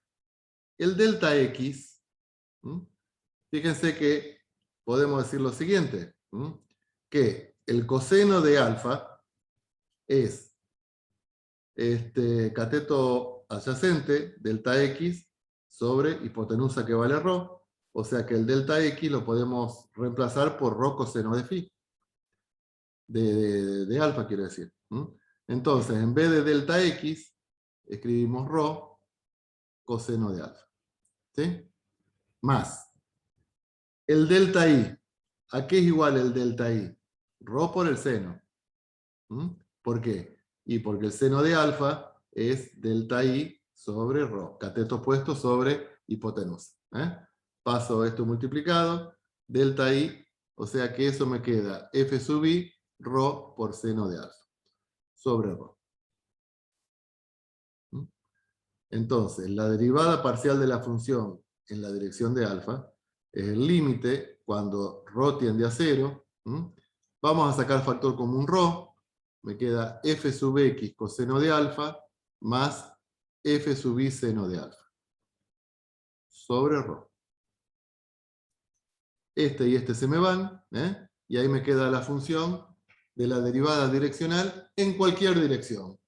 Speaker 1: El delta x, fíjense que podemos decir lo siguiente, que el coseno de alfa es cateto adyacente, delta x, sobre hipotenusa que vale ρ, o sea que el delta x lo podemos reemplazar por ρ coseno de phi, de alfa quiero decir. Entonces, en vez de delta x, escribimos ρ coseno de alfa. ¿Sí? Más el delta y. ¿A qué es igual el delta y? Rho por el seno. ¿Por qué? Y porque el seno de alfa es delta I sobre Rho. Cateto opuesto sobre hipotenusa. Paso esto multiplicado, delta I, o sea que eso me queda F sub I, Rho por seno de alfa, sobre Rho. Entonces, la derivada parcial de la función en la dirección de alfa es el límite cuando Rho tiende a 0. Vamos a sacar factor común Rho. Me queda F sub X coseno de alfa más F sub I seno de alfa. Sobre Rho. Este y este se me van. Y ahí me queda la función de la derivada direccional en cualquier dirección.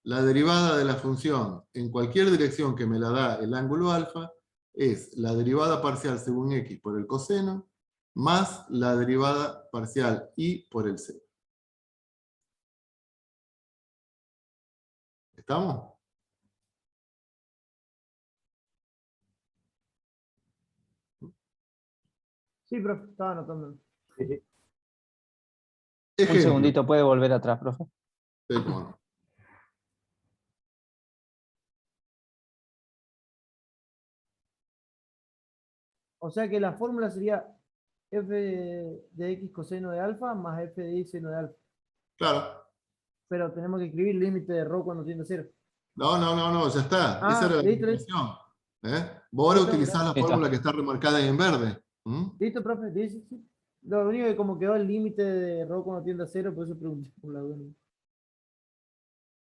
Speaker 1: La derivada de la función en cualquier dirección que me la da el ángulo alfa es la derivada parcial según X por el coseno más la derivada parcial Y por el seno. ¿Estamos?
Speaker 5: Sí, profe, estaba anotando.
Speaker 3: Un
Speaker 1: Ejemplo.
Speaker 3: segundito, ¿puede volver atrás, profe?
Speaker 1: Sí, cómo no.
Speaker 5: O sea que la fórmula sería f de x coseno de alfa más f de y seno de alfa.
Speaker 1: Claro.
Speaker 5: Pero tenemos que escribir límite de Rho cuando tiende a 0.
Speaker 1: No, ya está. Esa era la
Speaker 5: listo.
Speaker 1: definición. Vos ahora
Speaker 5: Listo,
Speaker 1: utilizás la fórmula que está remarcada ahí en verde.
Speaker 5: Listo, profe. Sí. Lo único que como quedó el límite de Rho cuando tiende a 0, por eso pregunté por la duda.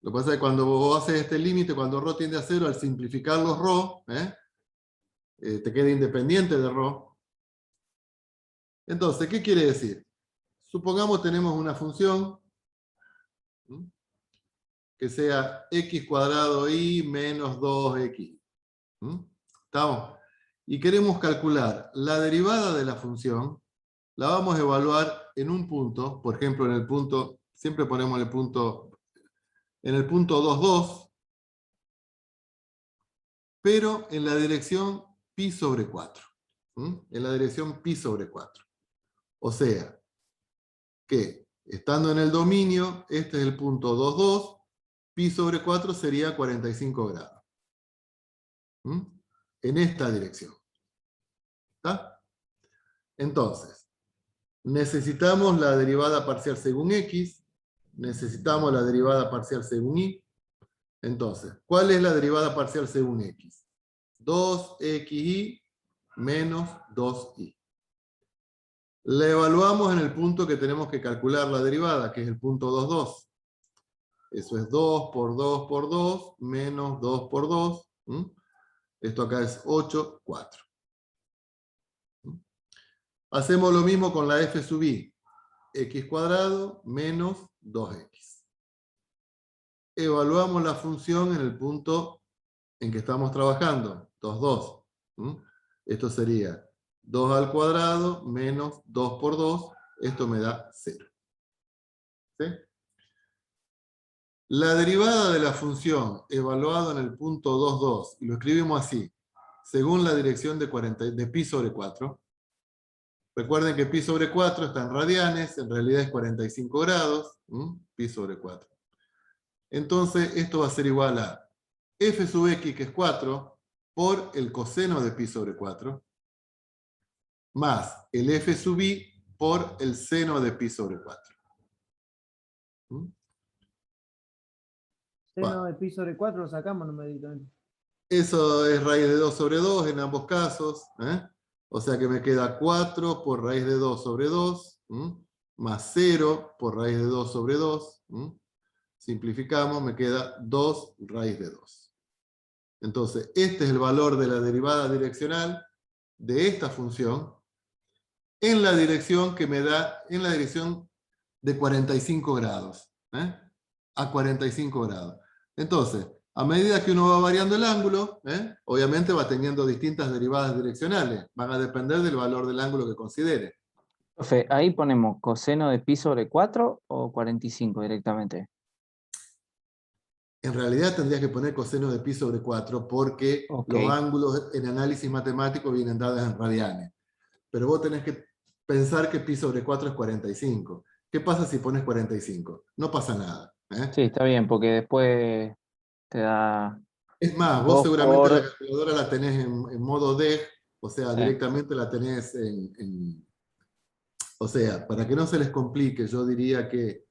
Speaker 1: Lo que pasa es que cuando vos haces este límite, cuando Rho tiende a 0, al simplificar los Rho, te queda independiente de Rho. Entonces, ¿qué quiere decir? Supongamos tenemos una función que sea x cuadrado y menos 2x. ¿Estamos? Y queremos calcular la derivada de la función, la vamos a evaluar en un punto, por ejemplo en el punto, siempre ponemos el punto, en el punto 2, 2, pero en la dirección pi sobre 4. En la dirección pi sobre 4. O sea, que estando en el dominio, este es el punto 2, 2, pi sobre 4 sería 45 grados. En esta dirección. ¿Está? Entonces, necesitamos la derivada parcial según X, necesitamos la derivada parcial según Y. Entonces, ¿cuál es la derivada parcial según X? 2xy menos 2y. La evaluamos en el punto que tenemos que calcular la derivada, que es el punto 2, 2. Eso es 2 por 2 por 2, menos 2 por 2. Esto acá es 8, 4. Hacemos lo mismo con la f sub i. X cuadrado menos 2x. Evaluamos la función en el punto en que estamos trabajando, 2, 2. Esto sería 2 al cuadrado menos 2 por 2. Esto me da 0. ¿Sí? La derivada de la función evaluada en el punto 2, 2, y lo escribimos así, según la dirección de pi sobre 4. Recuerden que pi sobre 4 está en radianes, en realidad es 45 grados, pi sobre 4. Entonces esto va a ser igual a f sub x, que es 4, por el coseno de pi sobre 4, más el f sub i por el seno de pi sobre 4.
Speaker 5: Seno de pi sobre 4 lo sacamos numéricamente.
Speaker 1: Eso es raíz de 2 sobre 2 en ambos casos. O sea que me queda 4 por raíz de 2 sobre 2, más 0 por raíz de 2 sobre 2. Simplificamos, me queda 2 raíz de 2. Entonces, este es el valor de la derivada direccional de esta función en la dirección que me da, en la dirección de 45 grados. A 45 grados. Entonces, a medida que uno va variando el ángulo, obviamente va teniendo distintas derivadas direccionales. Van a depender del valor del ángulo que considere.
Speaker 3: Profe, ¿ahí ponemos coseno de pi sobre 4 o 45 directamente?
Speaker 1: En realidad tendrías que poner coseno de pi sobre 4 porque los ángulos en análisis matemático vienen dados en radianes. Pero vos tenés que pensar que pi sobre 4 es 45. ¿Qué pasa si pones 45? No pasa nada.
Speaker 3: Sí, está bien, porque después te da
Speaker 1: Es más, vos
Speaker 3: 2
Speaker 1: seguramente la
Speaker 3: por...
Speaker 1: calculadora la tenés en modo DEG, o sea,
Speaker 3: Sí.
Speaker 1: directamente la tenés o sea, para que no se les complique, yo diría que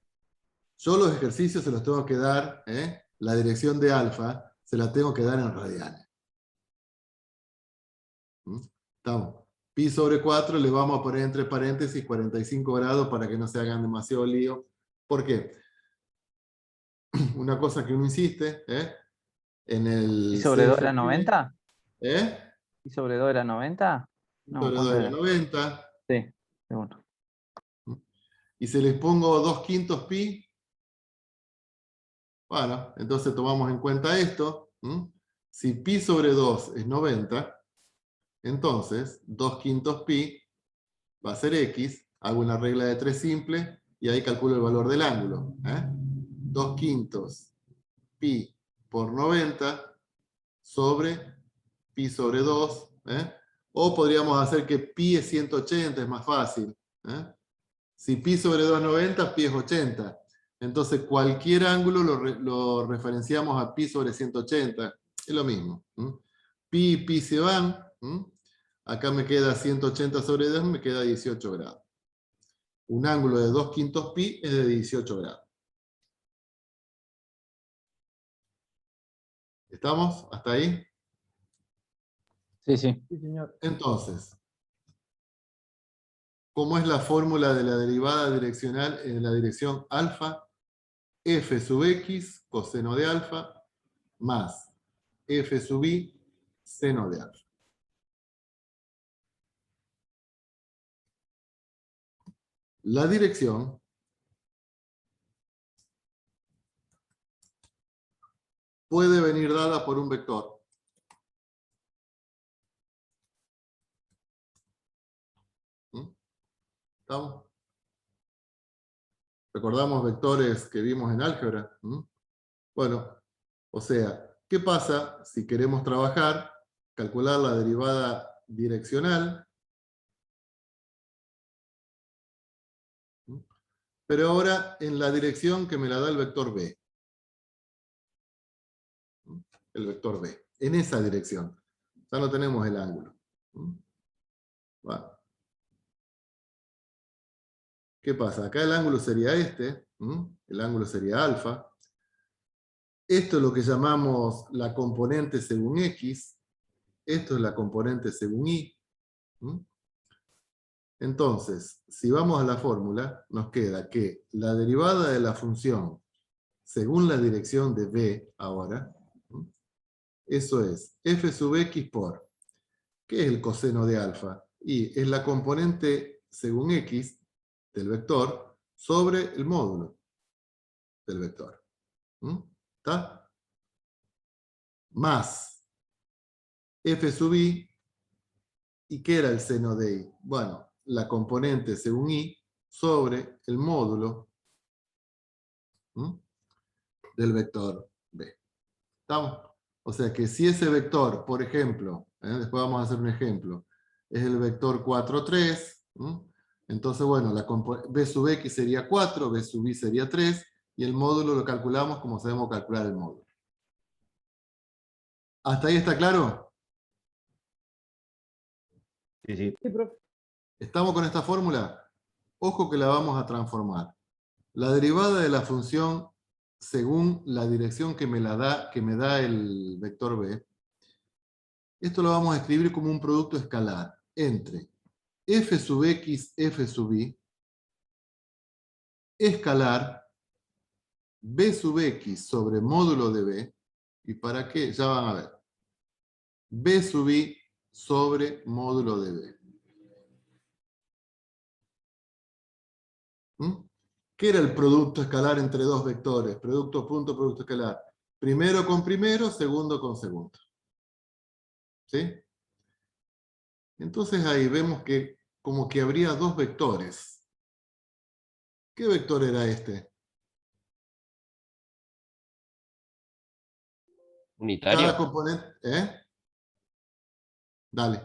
Speaker 1: yo los ejercicios se los tengo que dar, la dirección de alfa se la tengo que dar en radianes. Estamos. Pi sobre 4 le vamos a poner entre paréntesis 45 grados para que no se hagan demasiado lío. ¿Por qué? Una cosa que uno insiste, en el
Speaker 3: ¿Y sobre 2 era
Speaker 1: CFP,
Speaker 3: 90?
Speaker 1: ¿eh?
Speaker 3: ¿Y sobre 2 era 90? No,
Speaker 1: Sobre 2
Speaker 3: ¿cuánto
Speaker 1: era
Speaker 3: era?
Speaker 1: 90.
Speaker 3: Sí, seguro.
Speaker 1: Y si les pongo 2/5 pi, bueno, entonces tomamos en cuenta esto. Si pi sobre 2 es 90, entonces 2/5 pi va a ser x, hago una regla de 3 simple y ahí calculo el valor del ángulo. 2/5 pi por 90 sobre pi sobre 2. O podríamos hacer que pi es 180, es más fácil. Si pi sobre 2 es 90, pi es 80. Entonces cualquier ángulo lo referenciamos a pi sobre 180. Es lo mismo. Pi y pi se van. Acá me queda 180 sobre 2, me queda 18 grados. Un ángulo de 2/5 pi es de 18 grados. ¿Estamos? ¿Hasta ahí?
Speaker 3: Sí, sí.
Speaker 5: Sí, señor.
Speaker 1: Entonces, ¿cómo es la fórmula de la derivada direccional en la dirección alfa? F sub x coseno de alfa más f sub i seno de alfa. La dirección puede venir dada por un vector. ¿Estamos? ¿Recordamos vectores que vimos en álgebra? Bueno, o sea, ¿qué pasa si queremos trabajar, calcular la derivada direccional? Pero ahora en la dirección que me la da el vector b. El vector b. En esa dirección. Ya no tenemos el ángulo. Bueno. ¿Qué pasa? Acá el ángulo sería este. El ángulo sería alfa. Esto es lo que llamamos la componente según x. Esto es la componente según y. Entonces, si vamos a la fórmula, nos queda que la derivada de la función según la dirección de b ahora, eso es f sub x por, ¿qué es el coseno de alfa? Y es la componente según x del vector sobre el módulo del vector. ¿Está? Más f sub i. ¿Y qué era el seno de i? Bueno, la componente según i sobre el módulo del vector b. ¿Estamos? O sea que si ese vector, por ejemplo, después vamos a hacer un ejemplo, es el vector 4, 3, entonces, bueno, b sub x sería 4, b sub i sería 3, y el módulo lo calculamos como sabemos calcular el módulo. ¿Hasta ahí está claro?
Speaker 7: Sí, sí.
Speaker 5: Sí, profe.
Speaker 1: ¿Estamos con esta fórmula? Ojo que la vamos a transformar. La derivada de la función según la dirección que me da el vector b, esto lo vamos a escribir como un producto escalar entre f sub x, f sub i, escalar b sub x sobre módulo de b, ¿y para qué? Ya van a ver. B sub i sobre módulo de b. ¿Qué era el producto escalar entre dos vectores? Producto punto, producto escalar. Primero con primero, segundo con segundo. ¿Sí? Entonces ahí vemos que como que habría dos vectores. ¿Qué vector era este?
Speaker 2: Unitario.
Speaker 1: Cada componente... Dale.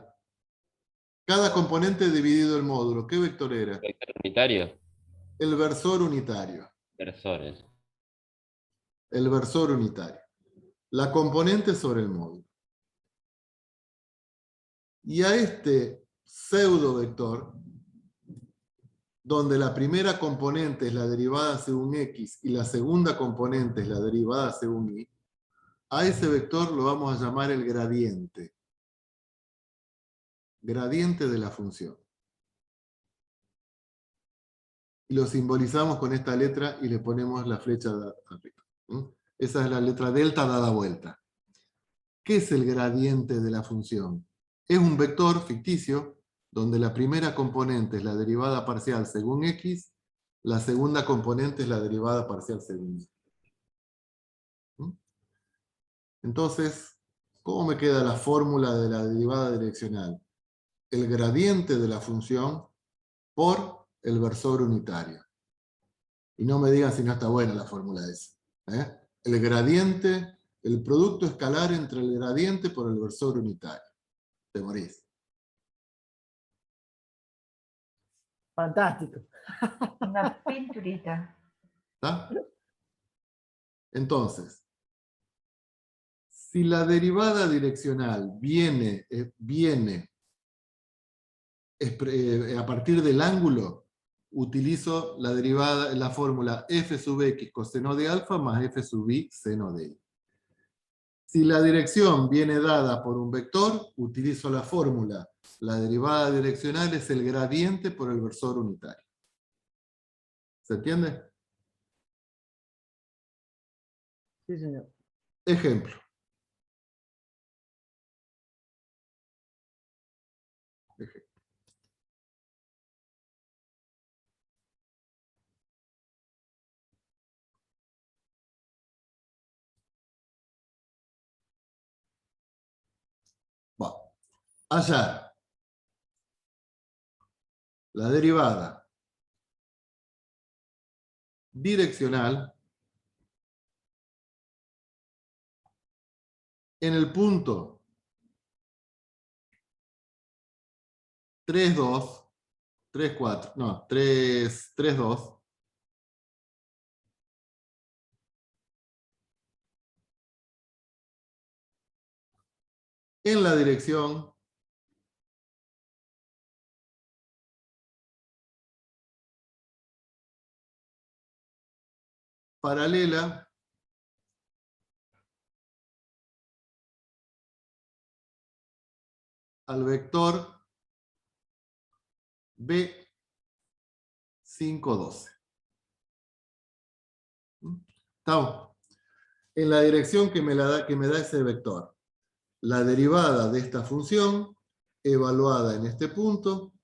Speaker 1: Cada componente dividido el módulo. ¿Qué vector era?
Speaker 2: ¿Vector unitario?
Speaker 1: El versor unitario.
Speaker 2: Versores.
Speaker 1: El versor unitario. La componente sobre el módulo. Y a este pseudo vector, donde la primera componente es la derivada según x y la segunda componente es la derivada según y, a ese vector lo vamos a llamar el gradiente. Gradiente de la función. Y lo simbolizamos con esta letra y le ponemos la flecha arriba. Esa es la letra delta dada vuelta. ¿Qué es el gradiente de la función? Es un vector ficticio donde la primera componente es la derivada parcial según x, la segunda componente es la derivada parcial según y. Entonces, ¿cómo me queda la fórmula de la derivada direccional? El gradiente de la función por el versor unitario. Y no me digan si no está buena la fórmula esa. El gradiente, el producto escalar entre el gradiente por el versor unitario. Te morís.
Speaker 5: Fantástico.
Speaker 4: Una pinturita.
Speaker 1: ¿Está? Entonces, si la derivada direccional viene a partir del ángulo, utilizo la derivada, la fórmula f sub x coseno de alfa más f sub y seno de y. Si la dirección viene dada por un vector, utilizo la fórmula. La derivada direccional es el gradiente por el versor unitario. ¿Se entiende?
Speaker 5: Sí, señor.
Speaker 1: Ejemplo. Hallar la derivada direccional en el punto 3, 2, 3, 4, no, 3, 3, 2, en la dirección paralela al vector B512. ¿Estamos? En la dirección que me da ese vector. La derivada de esta función evaluada en este punto,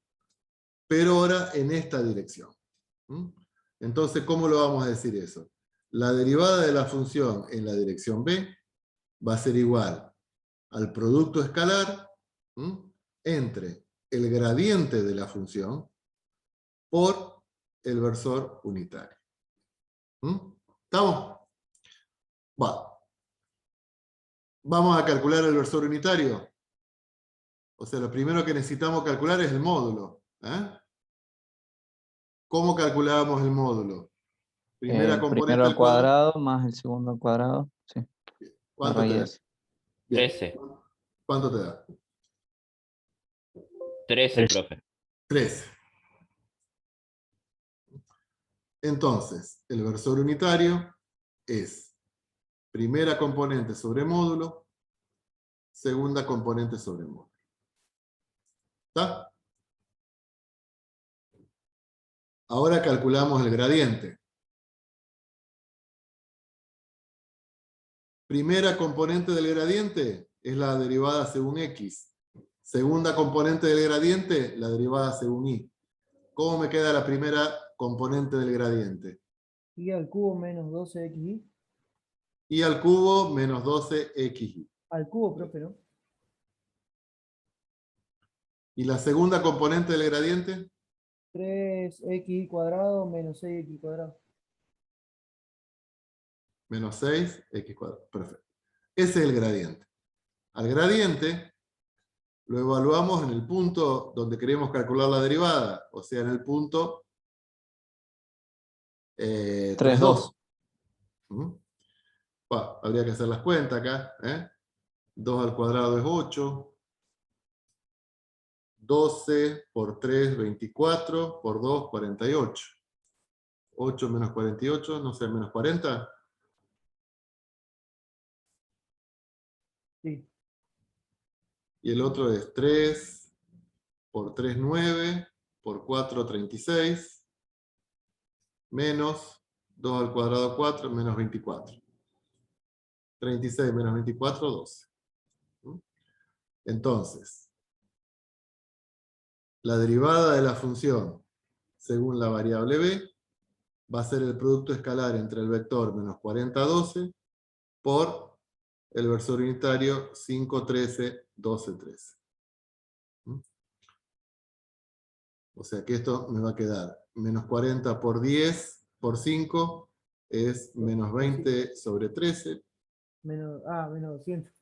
Speaker 1: pero ahora en esta dirección. Entonces, ¿cómo lo vamos a decir eso? La derivada de la función en la dirección B va a ser igual al producto escalar entre el gradiente de la función por el versor unitario. ¿Estamos? Vamos a calcular el versor unitario. O sea, lo primero que necesitamos calcular es el módulo. ¿Cómo calculábamos el módulo? Primera componente
Speaker 3: primero al
Speaker 1: al cuadrado
Speaker 3: cuadrado más el segundo al cuadrado. Sí.
Speaker 1: ¿Cuánto te da? Bien.
Speaker 2: 13.
Speaker 1: ¿Cuánto te da?
Speaker 2: 13, profe.
Speaker 1: 13. Entonces, el versor unitario es primera componente sobre módulo, segunda componente sobre módulo. ¿Está? Ahora calculamos el gradiente. Primera componente del gradiente es la derivada según x. Segunda componente del gradiente, la derivada según y. ¿Cómo me queda la primera componente del gradiente?
Speaker 5: Y al cubo menos 12xy.
Speaker 1: Y al cubo menos 12xy.
Speaker 5: Al cubo, profe, ¿no?
Speaker 1: ¿Y la segunda componente del gradiente?
Speaker 5: 3xy cuadrado menos 6x cuadrado.
Speaker 1: Menos 6x cuadrado. Perfecto. Ese es el gradiente. Al gradiente lo evaluamos en el punto donde queremos calcular la derivada, o sea, en el punto 3,2. Habría que hacer las cuentas acá. 2 al cuadrado es 8. 12 por 3, 24, por 2, 48. 8 menos 48, no sé, menos 40.
Speaker 5: Sí.
Speaker 1: Y el otro es 3 por 3, 9, por 4, 36, menos 2 al cuadrado 4, menos 24. 36 menos 24, 12. Entonces, la derivada de la función según la variable b va a ser el producto escalar entre el vector menos 40, 12 por el versor unitario 5, 13, 12, 13. O sea que esto me va a quedar menos 40 por 10 por 5 es menos 20 sobre 13.
Speaker 5: Menos 200.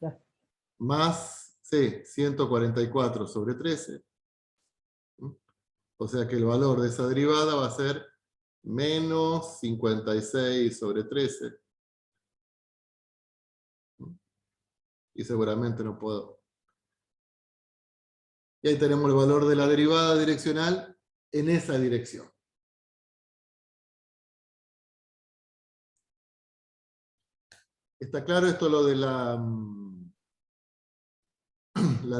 Speaker 1: Más, sí, 144 sobre 13. O sea que el valor de esa derivada va a ser menos 56 sobre 13. Y seguramente no puedo. Y ahí tenemos el valor de la derivada direccional en esa dirección. ¿Está claro esto lo de la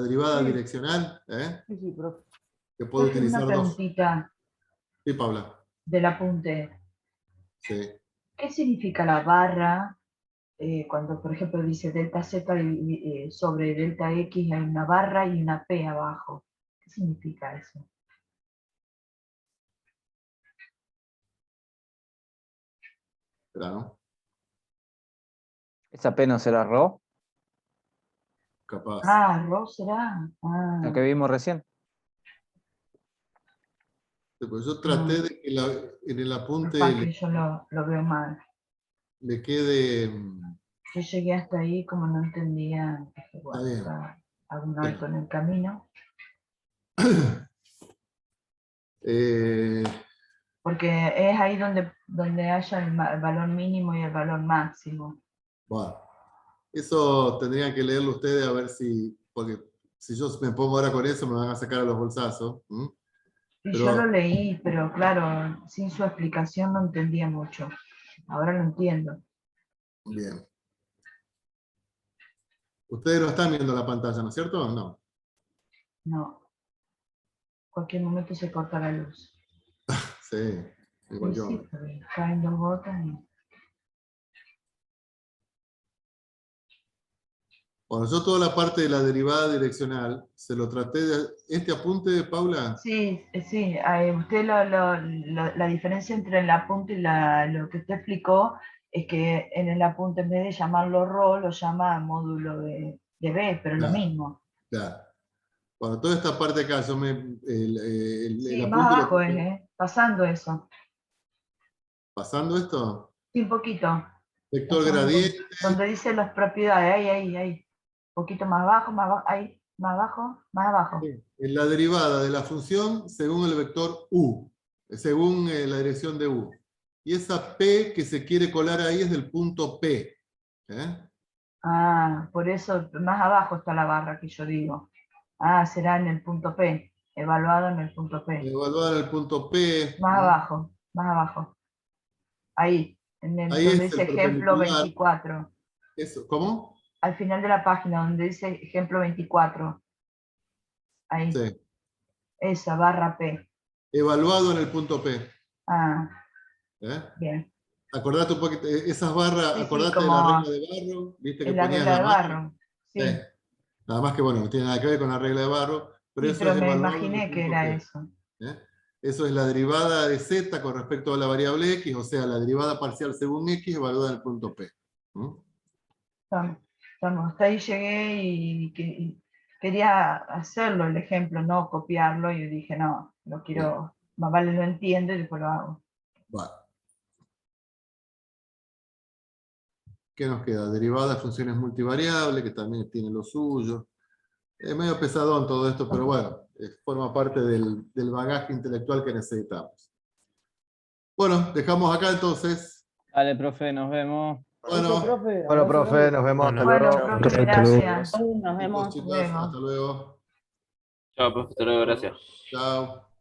Speaker 1: derivada
Speaker 4: Sí.
Speaker 1: direccional?
Speaker 5: Sí, sí, profe.
Speaker 1: Que puedo
Speaker 4: Profe,
Speaker 1: utilizar
Speaker 4: una
Speaker 1: dos.
Speaker 4: preguntita
Speaker 1: Sí, Paula.
Speaker 4: del apunte.
Speaker 1: Sí.
Speaker 4: ¿Qué significa la barra cuando, por ejemplo, dice delta Z sobre delta X hay una barra y una P abajo? ¿Qué significa eso?
Speaker 1: Espera, ¿no?
Speaker 3: ¿Esa P no será Rho?
Speaker 1: Capaz.
Speaker 4: Ah, ¿Rho será? Ah,
Speaker 3: La que vimos recién.
Speaker 1: Pues yo traté de que en el apunte
Speaker 4: capaz que yo lo veo mal.
Speaker 1: le quede...
Speaker 4: Yo llegué hasta ahí como no entendía, dije, bueno,
Speaker 1: bien.
Speaker 4: hago un alto en el camino. Porque es ahí donde haya el valor mínimo y el valor máximo.
Speaker 1: Bueno, eso tendrían que leerlo ustedes a ver si, porque si yo me pongo ahora con eso me van a sacar a los bolsazos.
Speaker 4: Y yo lo leí, pero claro, sin su explicación no entendía mucho. Ahora lo entiendo.
Speaker 1: Bien. Ustedes no están viendo la pantalla, ¿no es cierto? No.
Speaker 4: No. Cualquier momento se corta la luz.
Speaker 1: Sí, igual
Speaker 4: Sí,
Speaker 1: yo.
Speaker 4: sí, porque caen dos gotas y...
Speaker 1: Bueno, yo toda la parte de la derivada direccional, se lo traté de... ¿Este apunte de Paula?
Speaker 4: Sí, sí. Usted la diferencia entre el apunte y lo que usted explicó es que en el apunte en vez de llamarlo RO, lo llama módulo de B, pero es lo mismo.
Speaker 1: Claro. Bueno, toda esta parte acá, yo el
Speaker 4: Sí, más
Speaker 1: apunte lo
Speaker 4: abajo
Speaker 1: puse-
Speaker 4: es, pasando eso.
Speaker 1: pasando esto,
Speaker 4: Sí, un poquito.
Speaker 1: vector
Speaker 4: Pasando.
Speaker 1: gradiente,
Speaker 4: Donde dice las propiedades, ahí. Un poquito más abajo, ahí, más abajo.
Speaker 1: en la derivada de la función según el vector u, según la dirección de u. Y esa p que se quiere colar ahí es del punto P.
Speaker 4: Ah, por eso más abajo está la barra que yo digo. Ah, será en el punto P, evaluado en el punto P.
Speaker 1: Evaluar el punto P.
Speaker 4: Más abajo. Ahí,
Speaker 1: Ahí
Speaker 4: donde
Speaker 1: es
Speaker 4: dice
Speaker 1: el
Speaker 4: ejemplo
Speaker 1: perpendicular.
Speaker 4: 24.
Speaker 1: Eso, ¿cómo?
Speaker 4: Al final de la página, donde dice ejemplo 24. Ahí,
Speaker 1: Sí.
Speaker 4: esa barra P.
Speaker 1: Evaluado en el punto P.
Speaker 4: Ah, bien.
Speaker 1: Acordate un poquito, esas barras,
Speaker 4: Sí,
Speaker 1: acordate de la
Speaker 4: como
Speaker 1: regla de barro, viste que
Speaker 4: en la
Speaker 1: ponías
Speaker 4: regla
Speaker 1: la
Speaker 4: de
Speaker 1: mano.
Speaker 4: barro. Sí,
Speaker 1: Nada más que bueno, no tiene nada que ver con la regla de barro, pero
Speaker 4: sí,
Speaker 1: eso
Speaker 4: pero
Speaker 1: es
Speaker 4: me
Speaker 1: evaluado en el
Speaker 4: imaginé que
Speaker 1: punto
Speaker 4: era
Speaker 1: P.
Speaker 4: eso.
Speaker 1: Eso es la derivada de z con respecto a la variable x, o sea, la derivada parcial según x evaluada en el punto P.
Speaker 4: Estamos. Hasta ahí llegué y quería hacerlo el ejemplo, no copiarlo, y dije, no, lo quiero, más vale lo entiendo y después lo hago.
Speaker 1: Bueno. ¿Qué nos queda? Derivada de funciones multivariables, que también tiene lo suyo. Es medio pesadón todo esto, pero bueno, forma parte del bagaje intelectual que necesitamos. Bueno, dejamos acá entonces.
Speaker 3: Dale, profe, nos vemos.
Speaker 1: Bueno,
Speaker 7: Bueno, profe, nos vemos. Hasta
Speaker 4: Bueno,
Speaker 7: luego.
Speaker 4: profe, gracias.
Speaker 6: Nos vemos.
Speaker 1: chicos, hasta luego.
Speaker 2: Chao, profe, hasta luego, gracias.
Speaker 1: Chao.